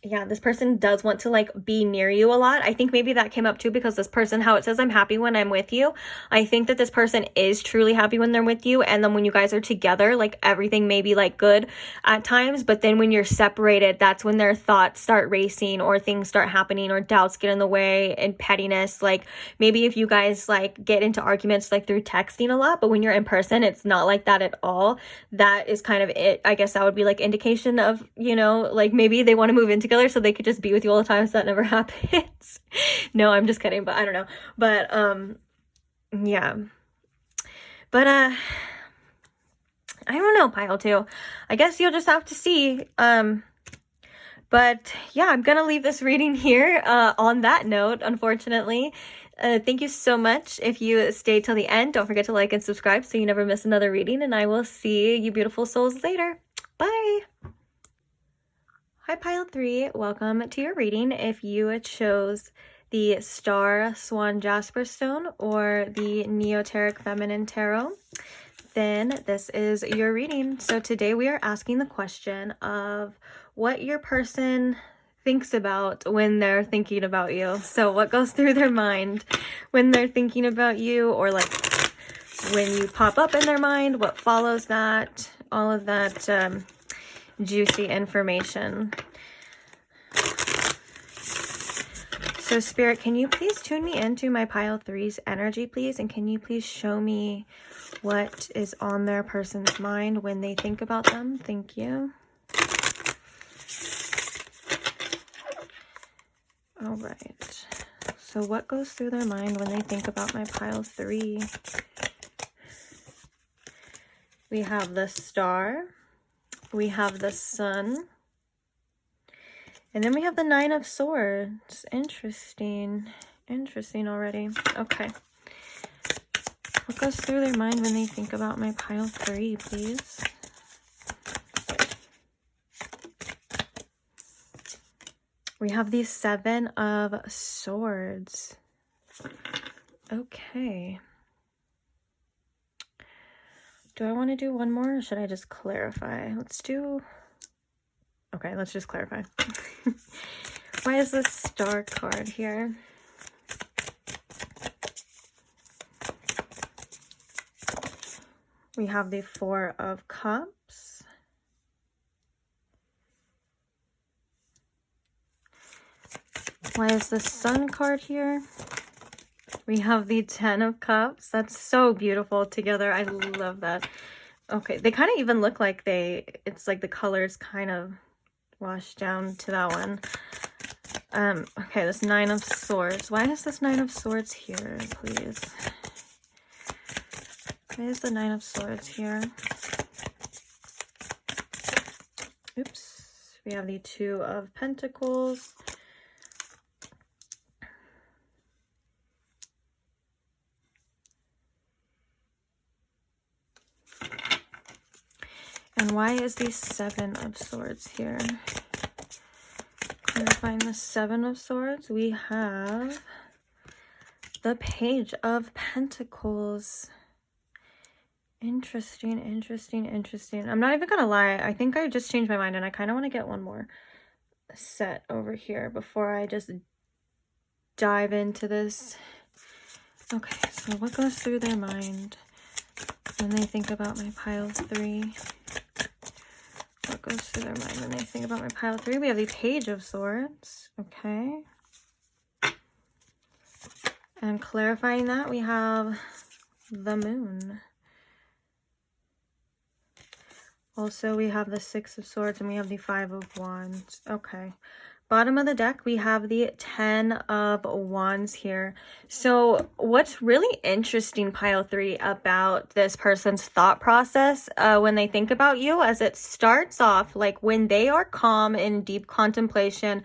yeah, this person does want to, like, be near you a lot. I think maybe that came up too, because this person, how it says, I'm happy when I'm with you. I think that this person is truly happy when they're with you. And then when you guys are together, like, everything may be, like, good at times. But then when you're separated, that's when their thoughts start racing, or things start happening, or doubts get in the way, and pettiness. Like, maybe if you guys, like, get into arguments, like, through texting a lot, but when you're in person, it's not like that at all. That is kind of it. I guess that would be, like, indication of, you know, like, maybe they want to move in together so they could just be with you all the time, so that never happens. No, I'm just kidding, but I don't know. But yeah, but I don't know, pile 2. I guess you'll just have to see. But yeah, I'm gonna leave this reading here on that note, unfortunately. Thank you so much. If you stay till the end, don't forget to like and subscribe so you never miss another reading, and I will see you beautiful souls later. Bye! Hi, pile 3. Welcome to your reading. If you chose the Star Swan Jasper Stone or the Neoteric Feminine Tarot, then this is your reading. So today we are asking the question of what your person thinks about when they're thinking about you. So what goes through their mind when they're thinking about you, or like when you pop up in their mind, what follows that, all of that juicy information. So Spirit, can you please tune me into my pile 3's energy, please? And can you please show me what is on their person's mind when they think about them? Thank you. All right. So what goes through their mind when they think about my pile 3? We have the Star. We have the Sun. And then we have the 9 of Swords. Interesting. Interesting already. Okay. What goes through their mind when they think about my pile 3, please? We have the 7 of Swords. Okay. Do I want to do one more, or should I just clarify? Let's do... Okay, let's just clarify. Why is this Star card here? We have the 4 of Cups. Why is the Sun card here? We have the 10 of Cups. That's so beautiful together. I love that. Okay, they kind of even look like it's like the colors kind of washed down to that one. Okay, this 9 of Swords. Why is this 9 of Swords here, please? Why is the 9 of Swords here? Oops. We have the 2 of Pentacles. And why is the 7 of Swords here? Clarifying the 7 of Swords, we have the Page of Pentacles. Interesting, interesting, interesting. I'm not even gonna lie, I think I just changed my mind and I kind of want to get one more set over here before I just dive into this. Okay, so what goes through their mind when they think about my pile 3? What goes through their mind when they think about my pile 3? We have the Page of Swords. Okay. And clarifying that, we have the Moon. Also, we have the 6 of Swords and we have the 5 of Wands. Okay. Bottom of the deck, we have the 10 of Wands here. So what's really interesting, pile 3, about this person's thought process when they think about you, as it starts off, like when they are calm in deep contemplation,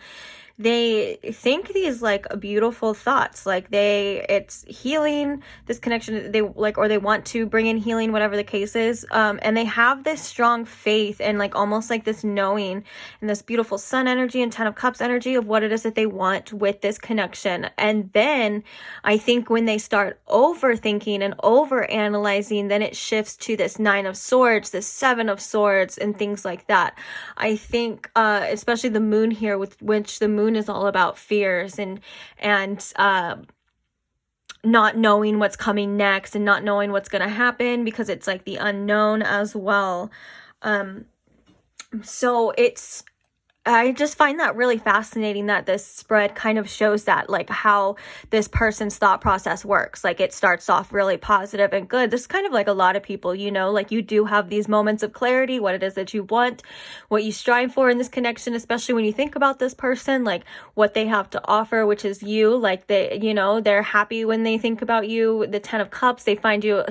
they think these like beautiful thoughts, like it's healing, this connection, they like, or they want to bring in healing, whatever the case is, and they have this strong faith and like almost like this knowing and this beautiful Sun energy and 10 of Cups energy of what it is that they want with this connection. And then I think when they start overthinking and over analyzing, then it shifts to this 9 of Swords, this 7 of Swords, and things like that. I think especially the Moon here, with which the Moon is all about fears and not knowing what's coming next and not knowing what's going to happen, because it's like the unknown as well. So it's I just find that really fascinating that this spread kind of shows that, like, how this person's thought process works. Like, it starts off really positive and good. This is kind of like a lot of people, you know, like, you do have these moments of clarity, what it is that you want, what you strive for in this connection, especially when you think about this person, like what they have to offer, which is you. Like, they, you know, they're happy when they think about you. The 10 of Cups, they find you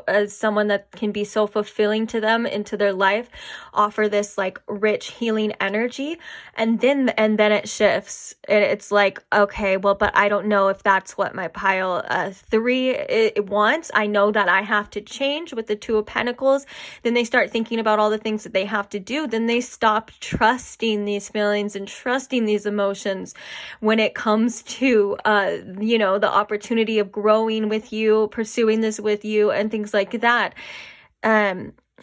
as someone that can be so fulfilling to them, into their life, offer this like rich healing energy. And then it shifts, and it's like, okay, well, but I don't know if that's what my pile 3 it wants. I know that I have to change with the 2 of Pentacles. Then they start thinking about all the things that they have to do. Then they stop trusting these feelings and trusting these emotions when it comes to you know, the opportunity of growing with you, pursuing this with you, and things like that.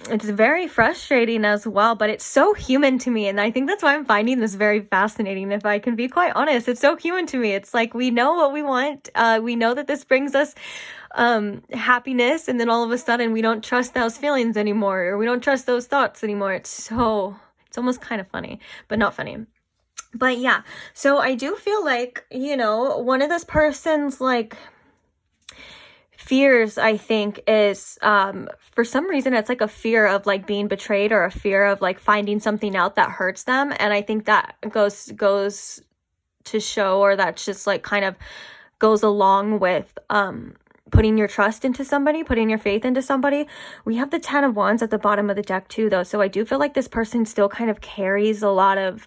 It's very frustrating as well, but it's so human to me. And I think that's why I'm finding this very fascinating. If I can be quite honest, it's so human to me. It's like, we know what we want. We know that this brings us happiness. And then all of a sudden we don't trust those feelings anymore, or we don't trust those thoughts anymore. It's almost kind of funny, but not funny. But yeah, so I do feel like, you know, one of this person's like fears, I think, is for some reason it's like a fear of like being betrayed, or a fear of like finding something out that hurts them. And I think that goes to show, or that's just like kind of goes along with putting your trust into somebody, putting your faith into somebody. We have the 10 of Wands at the bottom of the deck too, though. So I do feel like this person still kind of carries a lot of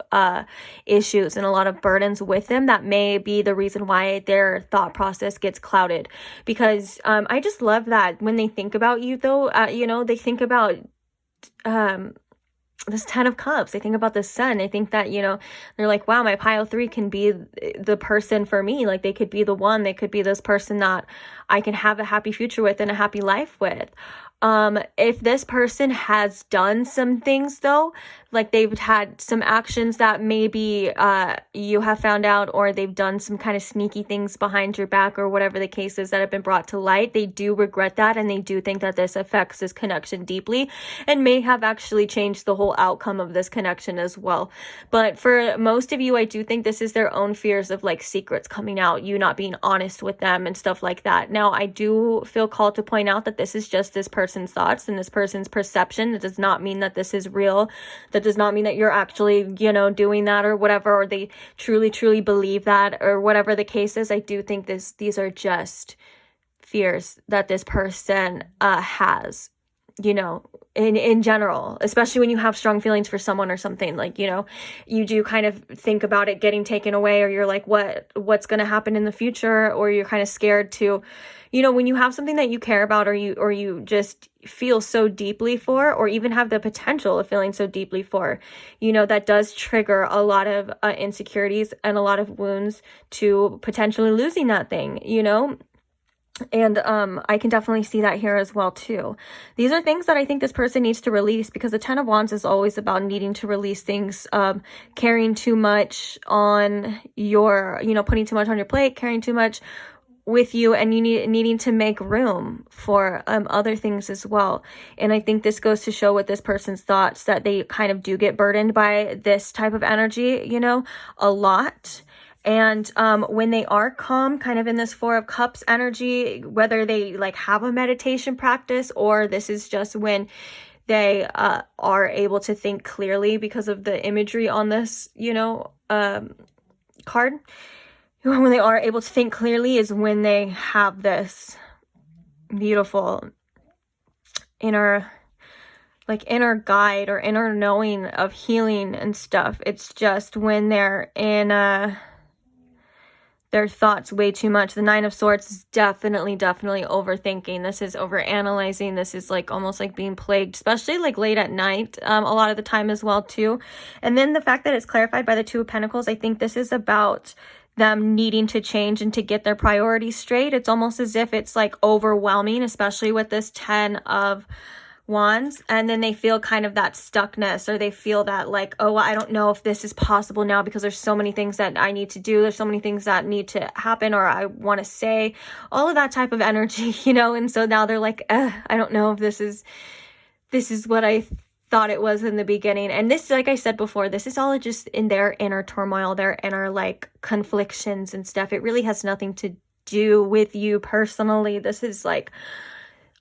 issues and a lot of burdens with them. That may be the reason why their thought process gets clouded. Because I just love that when they think about you, though, you know, they think about this 10 of Cups. They think about the Sun. They think that, you know, they're like, wow, my pile 3 can be the person for me. Like, they could be the one. They could be this person that I can have a happy future with and a happy life with. If this person has done some things, though, like they've had some actions that maybe you have found out, or they've done some kind of sneaky things behind your back, or whatever the case is that have been brought to light, they do regret that, and they do think that this affects this connection deeply, and may have actually changed the whole outcome of this connection as well. But for most of you, I do think this is their own fears of like secrets coming out, you not being honest with them and stuff like that. Now, I do feel called to point out that this is just this person's thoughts and this person's perception. It does not mean that this is real. That does not mean that you're actually, you know, doing that or whatever, or they truly believe that, or whatever the case is. I do think these are just fears that this person has, you know, in general, especially when you have strong feelings for someone or something. Like, you know, you do kind of think about it getting taken away, or you're like, what's going to happen in the future, or you're kind of scared to, you know, when you have something that you care about, or you just feel so deeply for, or even have the potential of feeling so deeply for, you know, that does trigger a lot of insecurities and a lot of wounds to potentially losing that thing, you know. And I can definitely see that here as well too. These are things that I think this person needs to release, because the 10 of Wands is always about needing to release things, carrying too much on your, you know, putting too much on your plate, carrying too much with you, and you needing to make room for other things as well. And I think this goes to show with this person's thoughts, that they kind of do get burdened by this type of energy, you know, a lot. And when they are calm, kind of in this 4 of Cups energy, whether they like have a meditation practice, or this is just when they are able to think clearly because of the imagery on this, you know, card. When they are able to think clearly is when they have this beautiful inner guide, or inner knowing of healing and stuff. It's just when they're in their thoughts way too much. The 9 of Swords is definitely overthinking. This is overanalyzing. This is like almost like being plagued, especially like late at night, a lot of the time as well too. And then the fact that it's clarified by the 2 of Pentacles, I think this is about them needing to change and to get their priorities straight. It's almost as if it's like overwhelming, especially with this 10 of Wands, and then they feel kind of that stuckness, or they feel that like, oh, I don't know if this is possible now, because there's so many things that I need to do, there's so many things that need to happen, or I want to say, all of that type of energy, you know. And so now they're like, I don't know if this is what I thought it was in the beginning. And this, like I said before, this is all just in their inner turmoil, their inner like conflictions and stuff. It really has nothing to do with you personally. This is like,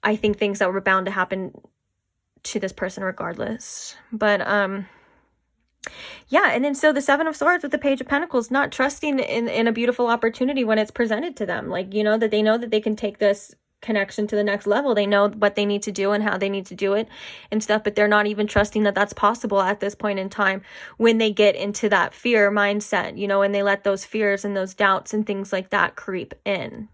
I think, things that were bound to happen to this person regardless. But yeah, and then so the Seven of Swords with the Page of Pentacles, not trusting in a beautiful opportunity when it's presented to them. Like, you know, that they know that they can take this connection to the next level. They know what they need to do and how they need to do it and stuff, but they're not even trusting that that's possible at this point in time when they get into that fear mindset, you know, and they let those fears and those doubts and things like that creep in.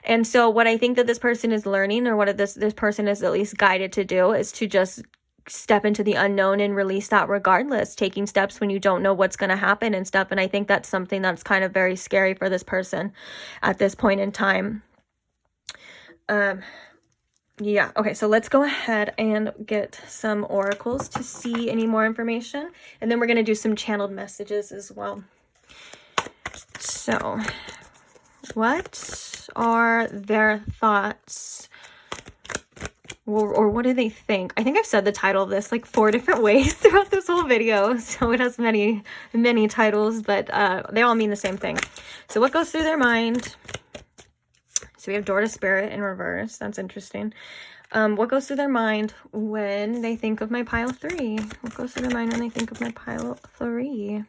And so what I think that this person is learning, or what this person is at least guided to do, is to just step into the unknown and release that regardless, taking steps when you don't know what's going to happen and stuff. And I think that's something that's kind of very scary for this person at this point in time. Yeah, okay, so let's go ahead and get some oracles to see any more information, and then we're going to do some channeled messages as well. So, what are their thoughts, or what do they think? I think I've said the title of this like 4 different ways throughout this whole video, so it has many titles, but they all mean the same thing. So what goes through their mind? So we have Door to Spirit in reverse. That's interesting. What goes through their mind when they think of my pile 3? What goes through their mind when they think of my pile 3?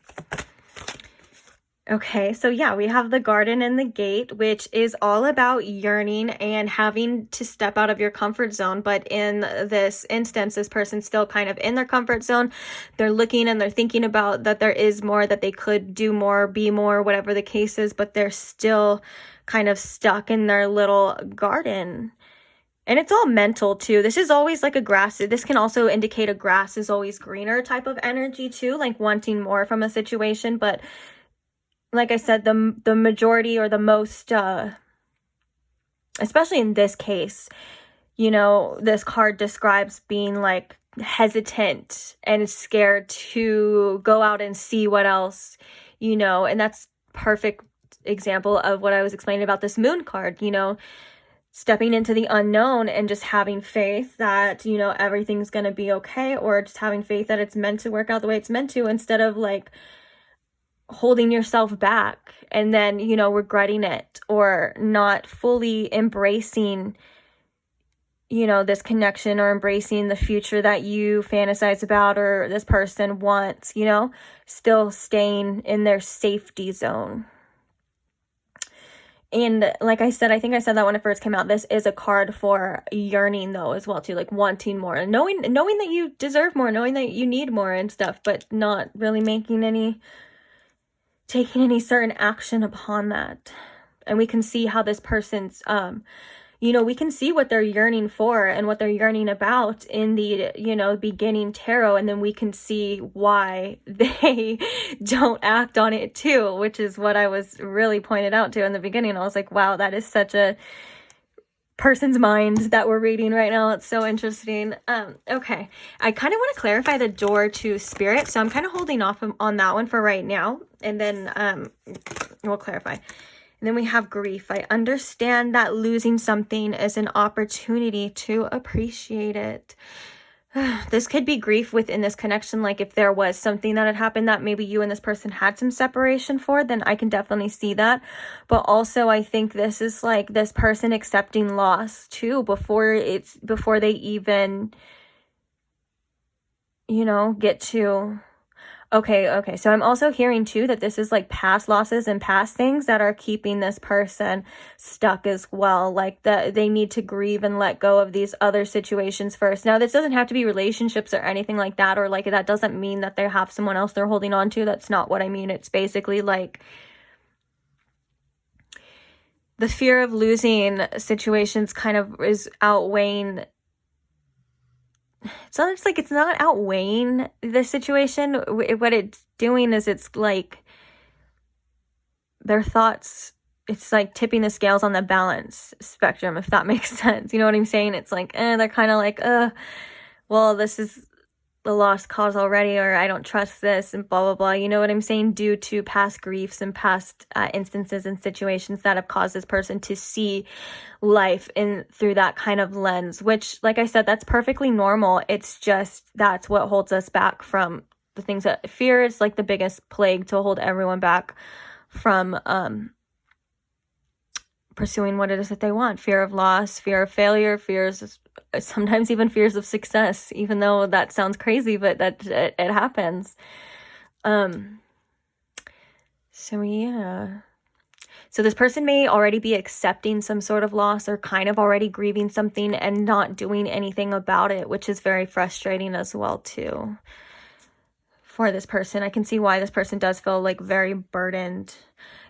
Okay, so yeah, we have the Garden and the Gate, which is all about yearning and having to step out of your comfort zone. But in this instance, this person's still kind of in their comfort zone. They're looking and they're thinking about that there is more, that they could do more, be more, whatever the case is, but they're still kind of stuck in their little garden. And it's all mental too. This is always like a grass. This can also indicate a grass is always greener type of energy too, like wanting more from a situation. But like I said, the majority, or the most, especially in this case, you know, this card describes being like hesitant and scared to go out and see what else, you know, and that's perfect example of what I was explaining about this Moon card, you know, stepping into the unknown and just having faith that, you know, everything's going to be okay, or just having faith that it's meant to work out the way it's meant to, instead of like holding yourself back and then, you know, regretting it, or not fully embracing, you know, this connection, or embracing the future that you fantasize about, or this person wants, you know, still staying in their safety zone. And like I said, I think I said that when it first came out, this is a card for yearning though as well too, like wanting more, and knowing that you deserve more, knowing that you need more and stuff, but not really taking any certain action upon that. And we can see how this person's, you know, we can see what they're yearning for and what they're yearning about in the, you know, beginning tarot. And then we can see why they don't act on it too, which is what I was really pointed out to in the beginning. I was like, wow, that is such a person's mind that we're reading right now. It's so interesting. Okay. I kind of want to clarify the Door to Spirit. So I'm kind of holding off on that one for right now. And then we'll clarify. And then we have grief. I understand that losing something is an opportunity to appreciate it. This could be grief within this connection. Like if there was something that had happened that maybe you and this person had some separation for, then I can definitely see that. But also I think this is like this person accepting loss too before they even, you know, get to... Okay. So I'm also hearing too that this is like past losses and past things that are keeping this person stuck as well. Like they need to grieve and let go of these other situations first. Now, this doesn't have to be relationships or anything like that, or like that doesn't mean that they have someone else they're holding on to. That's not what I mean. It's basically like the fear of losing situations kind of is outweighing. So it's like it's not outweighing the situation. What it's doing is it's like their thoughts, it's like tipping the scales on the balance spectrum, if that makes sense. You know what I'm saying? It's like, they're kind of like, well, this is a lost cause already, or I don't trust this, and blah, blah, blah. You know what I'm saying? Due to past griefs and past instances and situations that have caused this person to see life through that kind of lens, which, like I said, that's perfectly normal. It's just that's what holds us back from the things that fear is like the biggest plague to hold everyone back from pursuing what it is that they want. Fear of loss, fear of failure, sometimes even fears of success, even though that sounds crazy, but that it happens. So yeah. So this person may already be accepting some sort of loss or kind of already grieving something and not doing anything about it, which is very frustrating as well too. For this person, I can see why this person does feel like very burdened.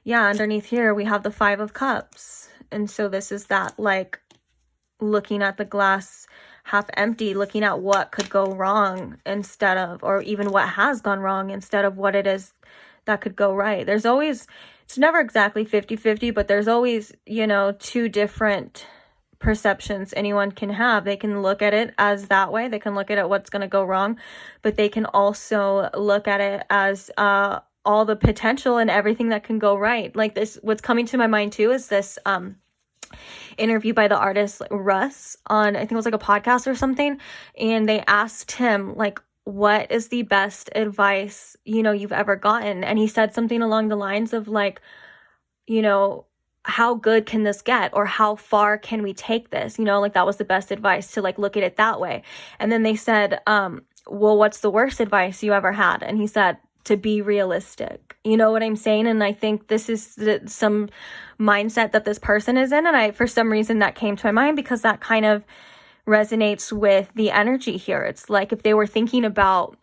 Yeah, underneath here we have the 5 of Cups. And so this is that like looking at the glass half empty, looking at what could go wrong instead of, or even what has gone wrong instead of what it is that could go right. There's always, it's never exactly 50-50, but there's always, you know, 2 different perceptions anyone can have. They can look at it as that way. They can look at it what's going to go wrong, but they can also look at it as all the potential and everything that can go right. Like this, what's coming to my mind too is this interview by the artist Russ on, I think it was like a podcast or something, and they asked him like, what is the best advice, you know, you've ever gotten? And he said something along the lines of like, you know, how good can this get, or how far can we take this? You know, like that was the best advice, to like look at it that way. And then they said, well, what's the worst advice you ever had? And he said, to be realistic. You know what I'm saying? And I think this is some mindset that this person is in. And for some reason that came to my mind because that kind of resonates with the energy here. It's like if they were thinking about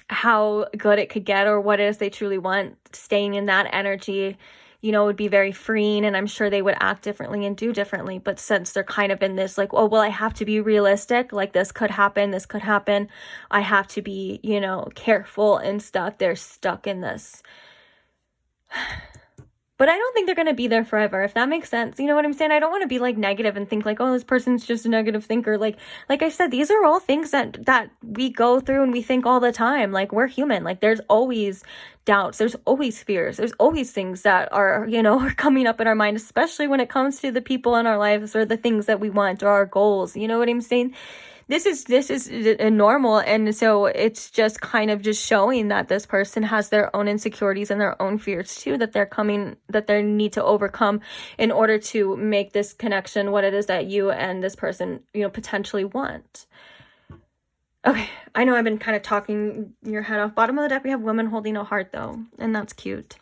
how good it could get or what it is they truly want, staying in that energy, you know, would be very freeing, and I'm sure they would act differently and do differently. But since they're kind of in this like, oh, well, I have to be realistic, like this could happen, I have to be, you know, careful and stuff, they're stuck in this. But I don't think they're going to be there forever, if that makes sense. You know what I'm saying? I don't want to be like negative and think like, oh, this person's just a negative thinker. Like I said, these are all things that we go through and we think all the time. Like we're human. Like there's always doubts. There's always fears. There's always things that are, you know, are coming up in our mind, especially when it comes to the people in our lives or the things that we want or our goals. You know what I'm saying? This is normal, and so it's just kind of just showing that this person has their own insecurities and their own fears too, that they need to overcome in order to make this connection what it is that you and this person, you know, potentially want. Okay, I know I've been kind of talking your head off. Bottom of the deck, we have women holding a heart though, and that's cute.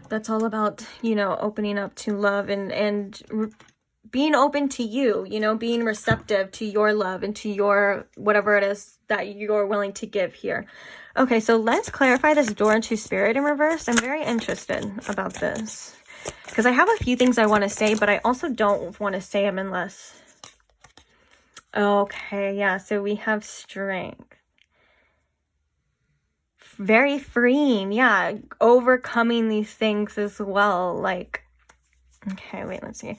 That's all about, you know, opening up to love and being open to you, you know, being receptive to your love and to your whatever it is that you're willing to give here. Okay, so let's clarify this door into spirit in reverse. I'm very interested about this because I have a few things I want to say, but I also don't want to say them unless... Okay, yeah, so we have strength. Very freeing, yeah, overcoming these things as well. Like, okay, wait, let's see.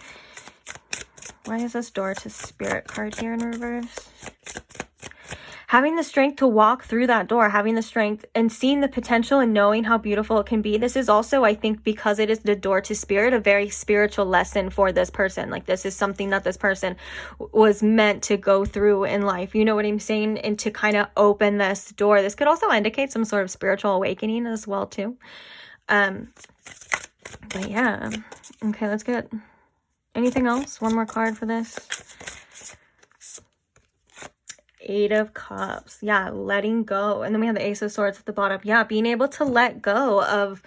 Why is this door to spirit card here in reverse? Having the strength to walk through that door, having the strength and seeing the potential and knowing how beautiful it can be. This is also, I think, because it is the door to spirit, a very spiritual lesson for this person. Like this is something that this person was meant to go through in life. You know what I'm saying? And to kind of open this door. This could also indicate some sort of spiritual awakening as well too. But yeah. Okay, let's get... Anything else? One more card for this. 8 of Cups. Yeah, letting go. And then we have the Ace of Swords at the bottom. Yeah, being able to let go of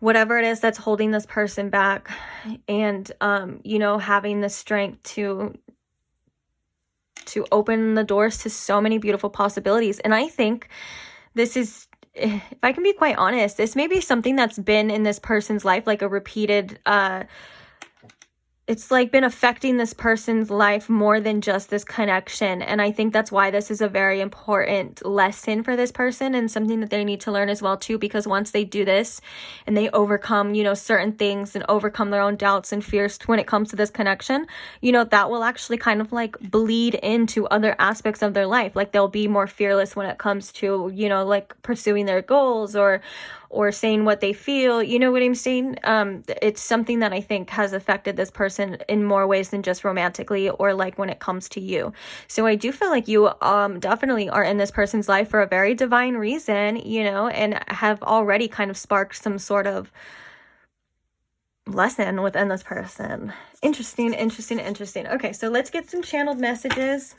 whatever it is that's holding this person back. And, you know, having the strength to open the doors to so many beautiful possibilities. And I think this is... If I can be quite honest, this may be something that's been in this person's life, like a repeated... it's like been affecting this person's life more than just this connection. And I think that's why this is a very important lesson for this person, and something that they need to learn as well too, because once they do this and they overcome, you know, certain things and overcome their own doubts and fears when it comes to this connection, you know, that will actually kind of like bleed into other aspects of their life. Like they'll be more fearless when it comes to, you know, like pursuing their goals or saying what they feel. You know what I'm saying? It's something that I think has affected this person in more ways than just romantically or like when it comes to you. So I do feel like you definitely are in this person's life for a very divine reason, you know, and have already kind of sparked some sort of lesson within this person. Interesting. Okay, so let's get some channeled messages.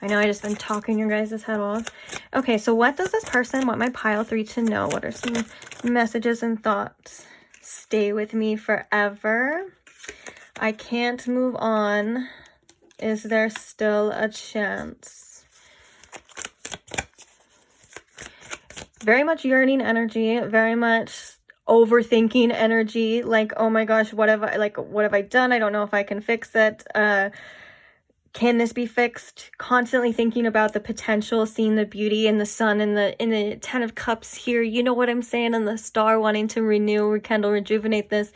I know I just been talking your guys' head off. Okay, so what does this person want my pile 3 to know? What are some messages and thoughts? Stay with me forever. I can't move on. Is there still a chance? Very much yearning energy, very much overthinking energy. Like, oh my gosh, what have I done? I don't know if I can fix it. Can this be fixed? Constantly thinking about the potential, seeing the beauty in the sun and in the 10 of cups here. You know what I'm saying? And the star wanting to renew, rekindle, rejuvenate this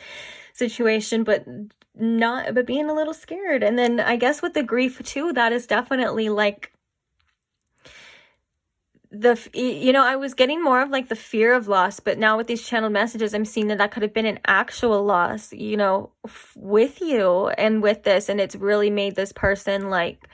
situation, but being a little scared. And then I guess with the grief too, that is definitely like you know, I was getting more of like the fear of loss, but now with these channeled messages, I'm seeing that could have been an actual loss, you know, with you and with this. And it's really made this person like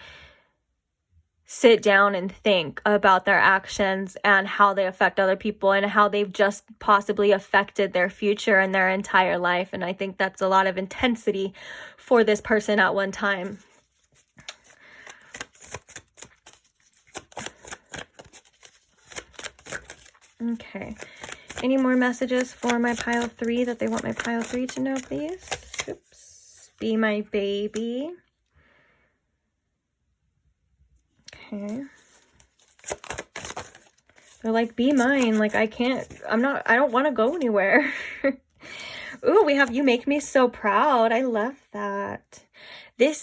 sit down and think about their actions and how they affect other people and how they've just possibly affected their future and their entire life. And I think that's a lot of intensity for this person at one time. Okay, any more messages for my pile 3 that they want my pile 3 to know, please? Oops. Be my baby. Okay. They're like, be mine. Like, I don't want to go anywhere. Ooh, we have you make me so proud. I love that.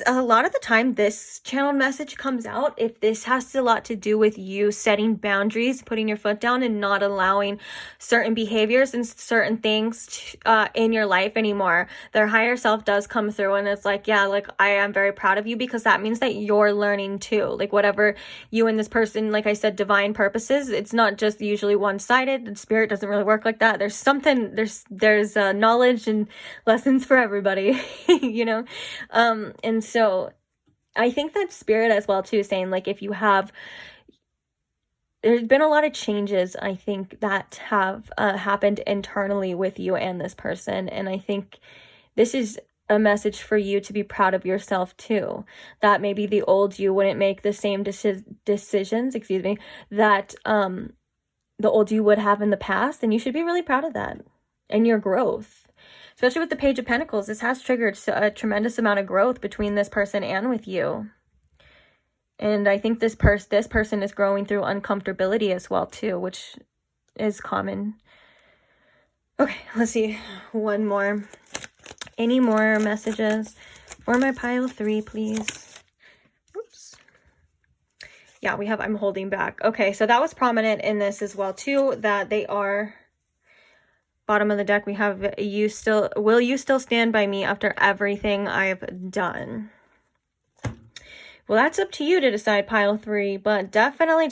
A lot of the time this channel message comes out if this has a lot to do with you setting boundaries, putting your foot down and not allowing certain behaviors and certain things in your life anymore. Their higher self does come through and it's like, yeah, like I am very proud of you, because that means that you're learning too. Like whatever you and this person, like I said, divine purposes, it's not just usually one-sided. The spirit doesn't really work like that. There's something, there's knowledge and lessons for everybody, you know? And so I think that spirit as well too, saying like, if you have, there's been a lot of changes, I think, that have happened internally with you and this person. And I think this is a message for you to be proud of yourself too, that maybe the old you wouldn't make the same decisions, that the old you would have in the past. And you should be really proud of that and your growth. Especially with the Page of Pentacles, this has triggered a tremendous amount of growth between this person and with you. And I think this person is growing through uncomfortability as well too, which is common. Okay, let's see. One more. Any more messages for my pile 3, please? Oops. Yeah, we have I'm holding back. Okay, so that was prominent in this as well too, that they are... Bottom of the deck, we have will you still stand by me after everything I've done? Well, that's up to you to decide, pile 3, but definitely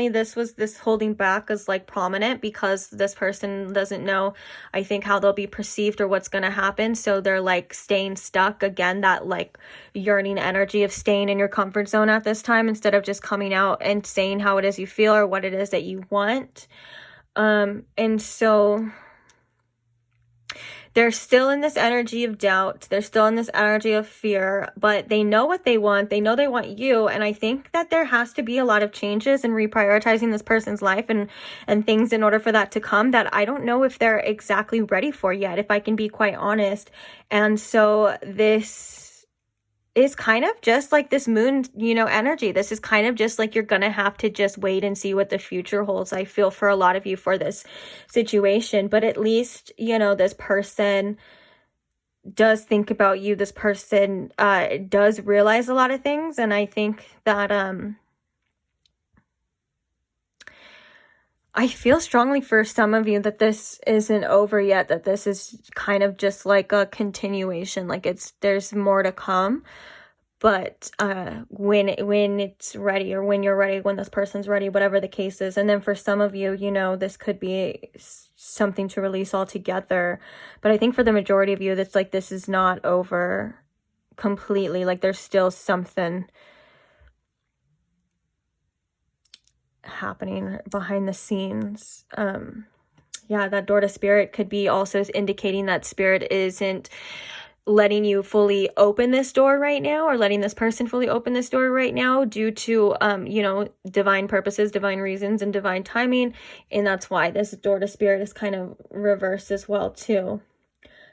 this holding back is like prominent, because this person doesn't know, I think, how they'll be perceived or what's going to happen. So they're like staying stuck. Again, that like yearning energy of staying in your comfort zone at this time, instead of just coming out and saying how it is you feel or what it is that you want. And so they're still in this energy of doubt. They're still in this energy of fear, but they know what they want. They know they want you. And I think that there has to be a lot of changes in reprioritizing this person's life and things in order for that to come, that I don't know if they're exactly ready for yet, if I can be quite honest. And so this is kind of just like this moon, you know, energy. This is kind of just like you're gonna have to just wait and see what the future holds, I feel, for a lot of you for this situation. But at least, you know, this person does think about you. This person does realize a lot of things, and I think that I feel strongly for some of you that this isn't over yet, that this is kind of just like a continuation, like there's more to come. But when it's ready, or when you're ready, when this person's ready, whatever the case is. And then for some of you, you know, this could be something to release altogether. But I think for the majority of you, that's like, this is not over completely. Like, there's still something happening behind the scenes. Yeah, that door to spirit could be also indicating that spirit isn't letting you fully open this door right now, or letting this person fully open this door right now due to you know, divine purposes, divine reasons, and divine timing. And that's why this door to spirit is kind of reversed as well too.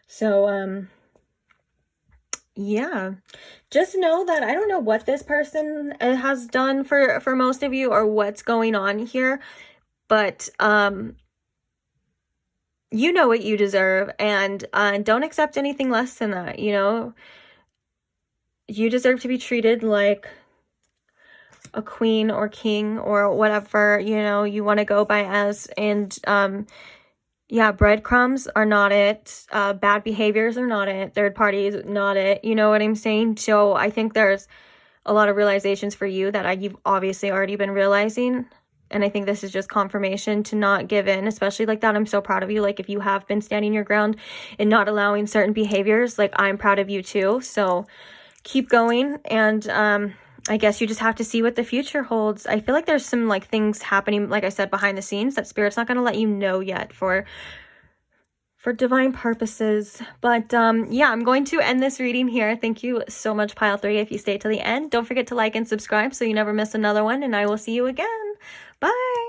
So yeah, just know that I don't know what this person has done for most of you, or what's going on here, but you know what you deserve, and don't accept anything less than that. You know, you deserve to be treated like a queen or king, or whatever, you know, you want to go by as. And yeah, breadcrumbs are not it. Bad behaviors are not it. Third parties, not it. You know what I'm saying? So I think there's a lot of realizations for you that you've obviously already been realizing. And I think this is just confirmation to not give in, especially like that. I'm so proud of you. Like, if you have been standing your ground and not allowing certain behaviors, like, I'm proud of you too. So keep going. And I guess you just have to see what the future holds. I feel like there's some like things happening, like I said, behind the scenes that spirit's not going to let you know yet for divine purposes. But yeah, I'm going to end this reading here. Thank you so much, pile 3, if you stay till the end. Don't forget to like and subscribe so you never miss another one, and I will see you again. Bye.